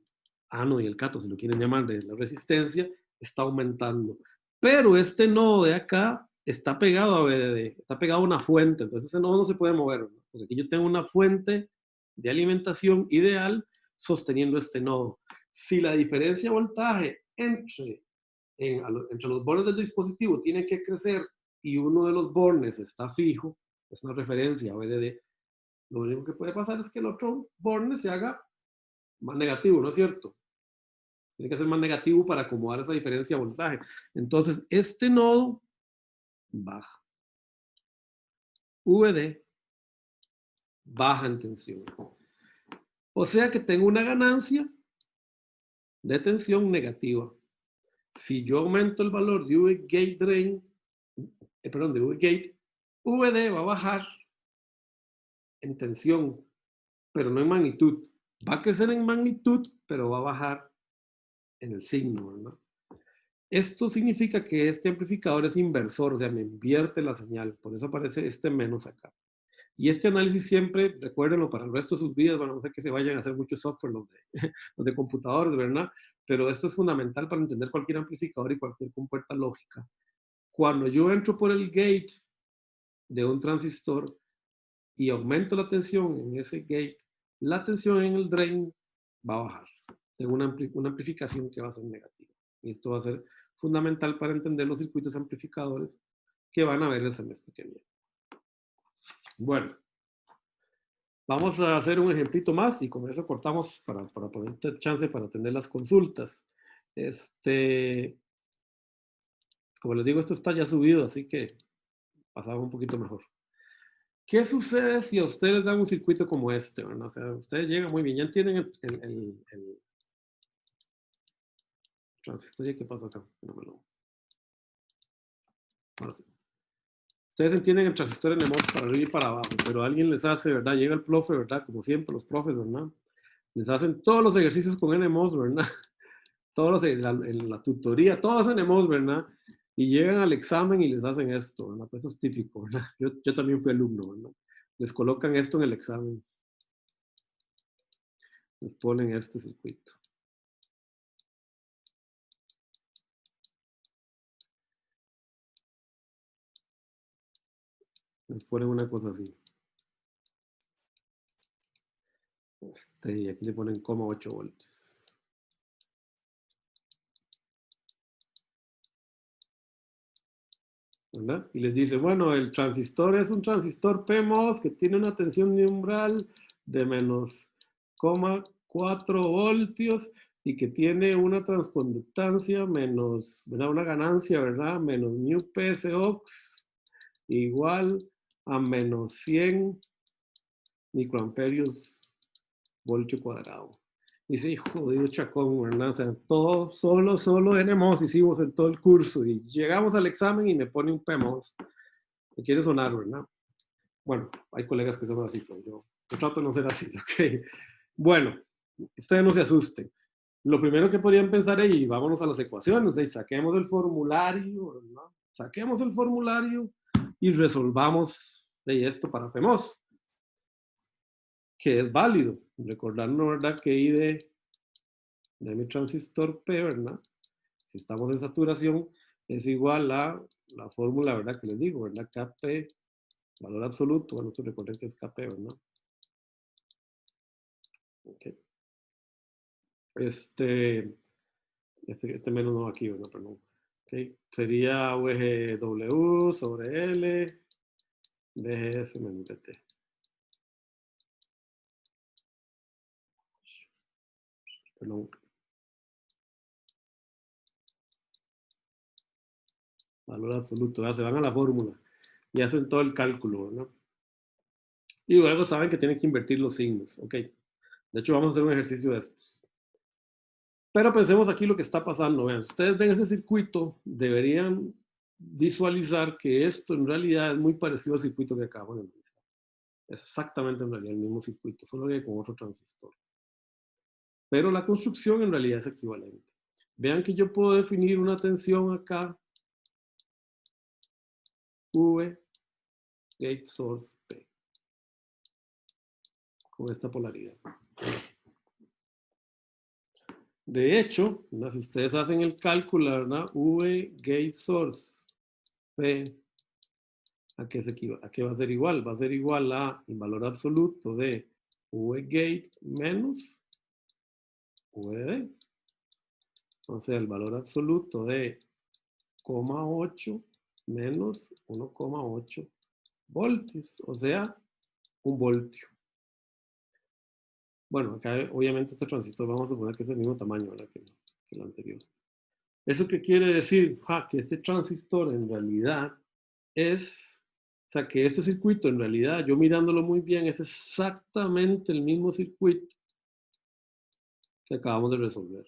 ánodo y el cátodo, si lo quieren llamar, de la resistencia, está aumentando. Pero este nodo de acá está pegado a VDD, está pegado a una fuente, entonces ese nodo no se puede mover, ¿no? Porque aquí yo tengo una fuente de alimentación ideal sosteniendo este nodo. Si la diferencia de voltaje entre los bornes del dispositivo tiene que crecer y uno de los bornes está fijo, es una referencia a VDD, lo único que puede pasar es que el otro borne se haga más negativo, ¿no es cierto? Tiene que ser más negativo para acomodar esa diferencia de voltaje. Entonces, este nodo baja. VD baja en tensión. O sea que tengo una ganancia de tensión negativa. Si yo aumento el valor de V gate drain, de V gate, VD va a bajar en tensión, pero no en magnitud. Va a crecer en magnitud, pero va a bajar en el signo, ¿verdad? Esto significa que este amplificador es inversor, o sea, me invierte la señal. Por eso aparece este menos acá. Y este análisis siempre, recuérdenlo para el resto de sus vidas, bueno, no sé que se vayan a hacer mucho software, los de computadores, ¿verdad? Pero esto es fundamental para entender cualquier amplificador y cualquier compuerta lógica. Cuando yo entro por el gate de un transistor y aumento la tensión en ese gate, la tensión en el drain va a bajar. Tengo una amplificación que va a ser negativa. Y esto va a ser fundamental para entender los circuitos amplificadores que van a ver el semestre que viene. Bueno, vamos a hacer un ejemplito más y con eso cortamos para poner chance para atender las consultas. Como les digo, esto está ya subido, así que pasamos un poquito mejor. ¿Qué sucede si a ustedes les dan un circuito como este? ¿Verdad? O sea, ustedes llegan muy bien, ya tienen el transistor. ¿Y qué pasó acá? No me lo... Ahora sí. Ustedes entienden el transistor en NMOS para arriba y para abajo, pero alguien les hace, ¿verdad? Llega el profe, ¿verdad? Como siempre, los profes, ¿verdad? Les hacen todos los ejercicios con NMOS, ¿verdad? Todos en la tutoría, todos NMOS, ¿verdad? Y llegan al examen y les hacen esto, ¿verdad? Pues eso es típico, ¿verdad? Yo también fui alumno, ¿verdad? Les colocan esto en el examen. Les ponen este circuito. Les ponen una cosa así. Y aquí le ponen 0,8 voltios. ¿Verdad? Y les dice, bueno, el transistor es un transistor PMOS que tiene una tensión de umbral de menos 0,4 voltios y que tiene una transconductancia menos, ¿verdad? Una ganancia, ¿verdad? Menos mu PSOX igual a menos 100 microamperios voltio cuadrado. Y sí, jodido chacón, ¿verdad? O sea, todo, solo NMOS hicimos en todo el curso y llegamos al examen y me pone un PMOS. Me quiere sonar, ¿verdad? Bueno, hay colegas que son así, pero yo trato de no ser así, ¿ok? Bueno, ustedes no se asusten. Lo primero que podrían pensar es, y vámonos a las ecuaciones, y saquemos el formulario, ¿verdad? Saquemos el formulario y resolvamos de esto para PMOS, que es válido. Recordando, ¿verdad? Que I de mi transistor P, ¿verdad? Si estamos en saturación, es igual a la fórmula, ¿verdad? Que les digo, ¿verdad? Kp, valor absoluto, bueno, esto recuerden que es Kp, ¿verdad? Okay. Este menos no aquí, ¿verdad? Perdón. Okay. Sería VGW sobre L, DGS menos DT. Perdón. Valor absoluto, ¿verdad? Se van a la fórmula y hacen todo el cálculo, ¿verdad? Y luego saben que tienen que invertir los signos, ¿ok? De hecho, vamos a hacer un ejercicio de estos. Pero pensemos aquí lo que está pasando. Vean, ustedes ven ese circuito, deberían visualizar que esto en realidad es muy parecido al circuito que acabamos de analizar. Es exactamente en realidad el mismo circuito, solo que con otro transistor. Pero la construcción en realidad es equivalente. Vean que yo puedo definir una tensión acá, V, gate source P, con esta polaridad. De hecho, si ustedes hacen el cálculo, ¿verdad? V gate source P, ¿a qué va a ser igual? Va a ser igual a el valor absoluto de V gate menos VD. O sea, el valor absoluto de 0,8 menos 1,8 voltios, o sea, 1 voltio. Bueno, acá obviamente este transistor vamos a suponer que es el mismo tamaño, ¿verdad? que el anterior. ¿Eso qué quiere decir? Que este transistor en realidad es, o sea, que este circuito en realidad, yo mirándolo muy bien, es exactamente el mismo circuito que acabamos de resolver.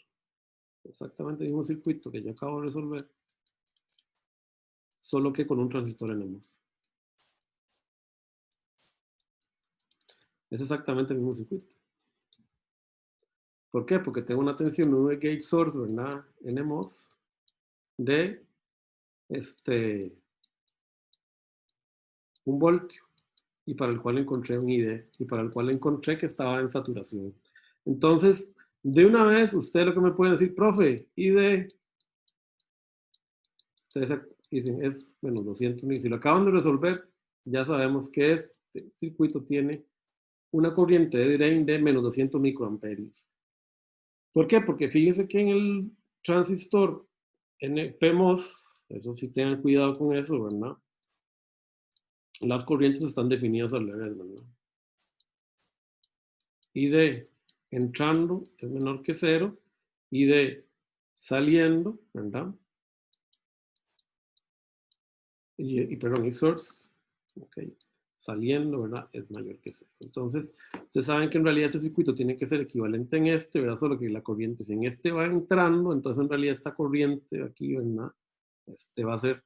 Exactamente el mismo circuito que yo acabo de resolver, solo que con un transistor NMOS. Es exactamente el mismo circuito. ¿Por qué? Porque tengo una tensión de gate source, ¿verdad? NMOS de 1 voltio y para el cual encontré un ID y para el cual encontré que estaba en saturación. Entonces, de una vez, usted lo que me puede decir, profe, ID, ustedes dicen, es menos 200 mil. Si lo acaban de resolver, ya sabemos que este circuito tiene una corriente de drain de menos 200 microamperios. ¿Por qué? Porque fíjense que en el transistor PMOS, eso sí tengan cuidado con eso, ¿verdad? Las corrientes están definidas al revés, ¿verdad? ID entrando es menor que 0, ID saliendo, ¿verdad? Perdón, y source, ok, saliendo, ¿verdad? Es mayor que 0. Entonces, ustedes saben que en realidad este circuito tiene que ser equivalente en este, ¿verdad? Solo que la corriente, si en este va entrando, entonces en realidad esta corriente aquí, ¿verdad? Va a ser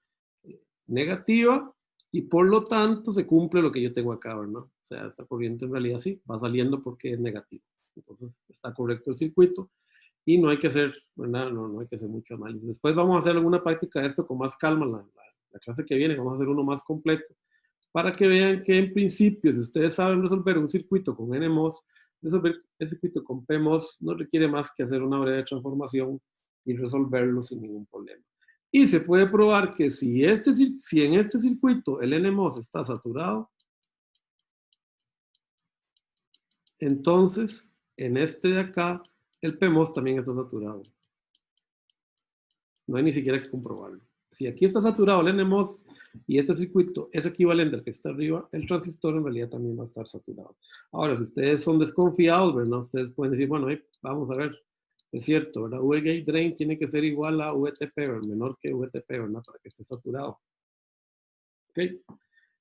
negativa y por lo tanto se cumple lo que yo tengo acá, ¿verdad? O sea, esta corriente en realidad sí va saliendo porque es negativa. Entonces entonces está correcto el circuito y no hay que hacer, ¿verdad? No hay que hacer mucho análisis. Después vamos a hacer alguna práctica de esto con más calma, la clase que viene vamos a hacer uno más completo, para que vean que en principio, si ustedes saben resolver un circuito con NMOS, resolver el circuito con PMOS no requiere más que hacer una breve transformación y resolverlo sin ningún problema. Y se puede probar que si en este circuito el NMOS está saturado, entonces en este de acá el PMOS también está saturado. No hay ni siquiera que comprobarlo. Si aquí está saturado el NMOS y este circuito es equivalente al que está arriba, el transistor en realidad también va a estar saturado. Ahora, si ustedes son desconfiados, ¿verdad? Ustedes pueden decir, bueno, vamos a ver, es cierto, ¿verdad? V gate drain tiene que ser igual a VTP, ¿verdad? Menor que VTP, ¿verdad? Para que esté saturado. ¿Ok?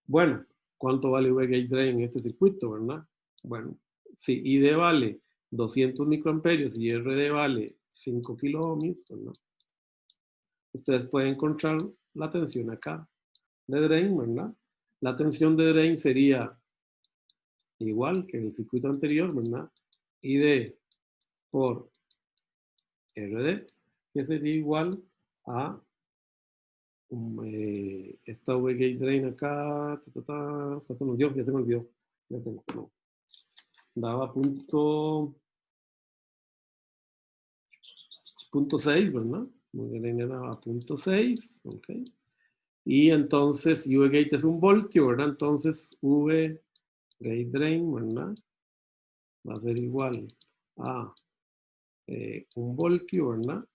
Bueno, ¿cuánto vale V gate drain en este circuito, verdad? Bueno, si ID vale 200 microamperios y RD vale 5 kiloohms, ¿verdad? Ustedes pueden encontrar la tensión acá de drain, ¿verdad? La tensión de drain sería igual que en el circuito anterior, ¿verdad? ID por RD, que sería igual a esta V gate drain acá, ¿cuánto nos dio? Ya se me olvidó. Ya tengo, no. Daba punto 6, ¿verdad? V gate daba punto 6, ok. Y entonces V gate es un voltio, ¿verdad? Entonces V gate drain, ¿verdad? Va a ser igual a un voltio, ¿verdad?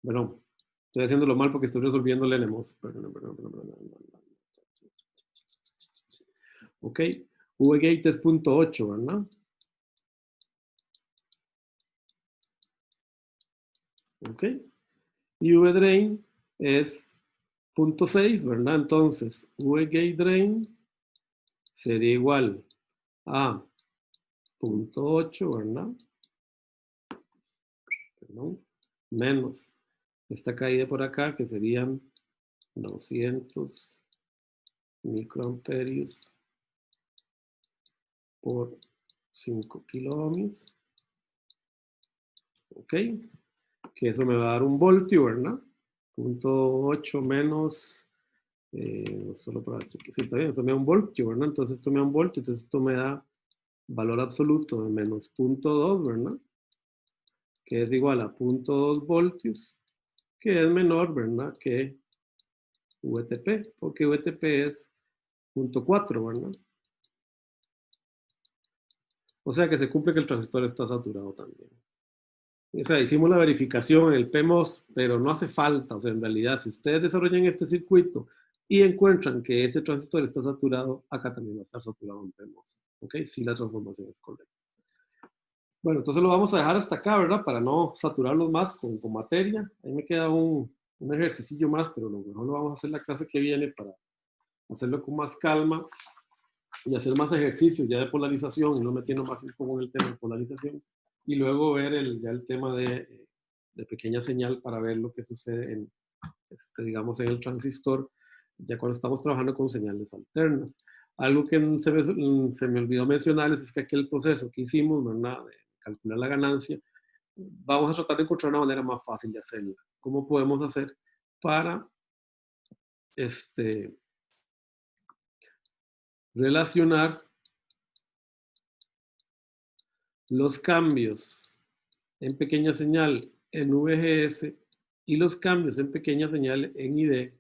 Perdón, estoy haciéndolo mal porque estoy resolviendo el NMOS. Perdón. Ok, V gate es 0.8, ¿verdad? Ok, y V drain es 0.6, ¿verdad? Entonces, V gate drain sería igual a 0.8, ¿verdad? Perdón, menos esta caída por acá, que serían 200 microamperios por 5 kiloohms. Ok, que eso me va a dar un voltio, ¿verdad? 0.8 menos, solo para chequear, sí, está bien, esto me da un voltio, ¿verdad? Entonces esto me da un voltio, entonces esto me da valor absoluto de menos 0.2, ¿verdad? Que es igual a 0.2 voltios, que es menor, ¿verdad? Que VTP, porque VTP es 0.4, ¿verdad? O sea que se cumple que el transistor está saturado también. O sea, hicimos la verificación en el PMOS, pero no hace falta. O sea, en realidad, si ustedes desarrollan este circuito y encuentran que este transistor está saturado, acá también va a estar saturado en PMOS. ¿Ok? Si la transformación es correcta. Bueno, entonces lo vamos a dejar hasta acá, ¿verdad? Para no saturarlos más con materia. Ahí me queda un ejercicio más, pero lo mejor lo vamos a hacer la clase que viene para hacerlo con más calma y hacer más ejercicios ya de polarización y no metiendo más un poco en el tema de polarización. Y luego ver ya el tema de pequeña señal para ver lo que sucede en, digamos, en el transistor, ya cuando estamos trabajando con señales alternas. Algo que se me olvidó mencionarles es que aquel proceso que hicimos, ¿verdad? De calcular la ganancia, vamos a tratar de encontrar una manera más fácil de hacerla. ¿Cómo podemos hacer para relacionar los cambios en pequeña señal en VGS y los cambios en pequeña señal en ID,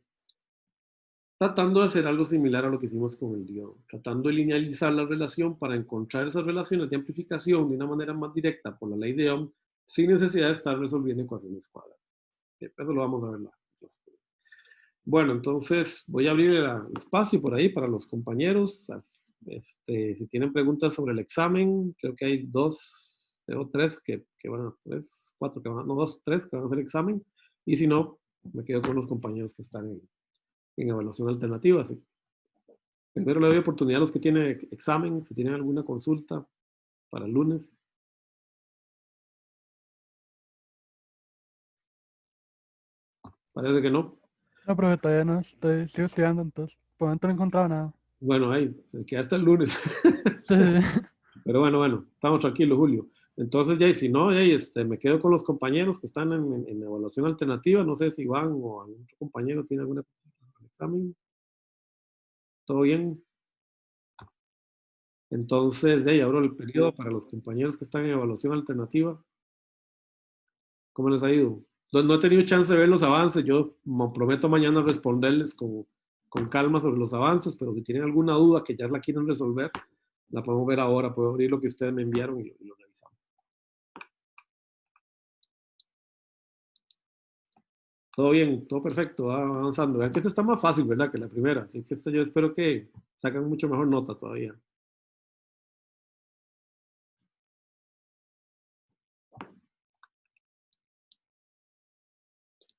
tratando de hacer algo similar a lo que hicimos con el diodo, tratando de linealizar la relación para encontrar esas relaciones de amplificación de una manera más directa por la ley de Ohm, sin necesidad de estar resolviendo ecuaciones cuadradas. Eso lo vamos a ver la clase. Bueno, entonces voy a abrir el espacio por ahí para los compañeros. Si tienen preguntas sobre el examen, creo que hay tres que van a, cuatro que van a, no, tres que van a hacer examen. Y si no, me quedo con los compañeros que están en evaluación alternativa. Así. Primero le doy oportunidad a los que tienen examen, si tienen alguna consulta para el lunes. Parece que no. No, profe, todavía no sigo estudiando, entonces, por el momento no he encontrado nada. Bueno, ahí, que hasta el lunes. Sí. Pero bueno, estamos tranquilos, Julio. Entonces, ya, y si no, ya, me quedo con los compañeros que están en evaluación alternativa. No sé si Iván o algún otro compañero tiene alguna examen. ¿Todo bien? Entonces, ya, abro el periodo para los compañeros que están en evaluación alternativa. ¿Cómo les ha ido? No he tenido chance de ver los avances. Yo me prometo mañana responderles con calma sobre los avances, pero si tienen alguna duda que ya la quieren resolver, la podemos ver ahora. Puedo abrir lo que ustedes me enviaron y lo revisamos. Todo bien, todo perfecto, va avanzando. Vean que esta está más fácil, ¿verdad? Que la primera. Así que esta yo espero que sacan mucho mejor nota todavía.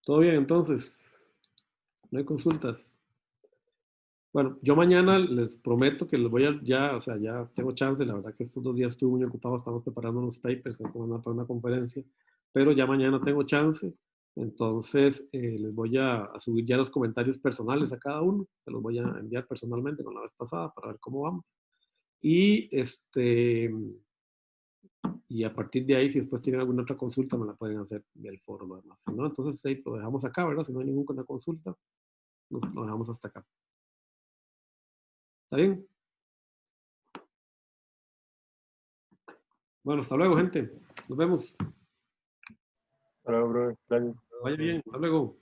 Todo bien, entonces. No hay consultas. Bueno, yo mañana les prometo que les voy a, ya, o sea, ya tengo chance, la verdad que estos 2 días estuve muy ocupado, estamos preparando unos papers para una conferencia, pero ya mañana tengo chance, entonces les voy a subir ya los comentarios personales a cada uno, se los voy a enviar personalmente con la vez pasada para ver cómo vamos. Y y a partir de ahí, si después tienen alguna otra consulta, me la pueden hacer vía el foro, además. ¿No? Entonces ahí lo dejamos acá, ¿verdad? Si no hay ninguna consulta, lo dejamos hasta acá. ¿Está bien? Bueno, hasta luego, gente. Nos vemos. Hasta luego, bro. Gracias. Vaya bien. Hasta luego.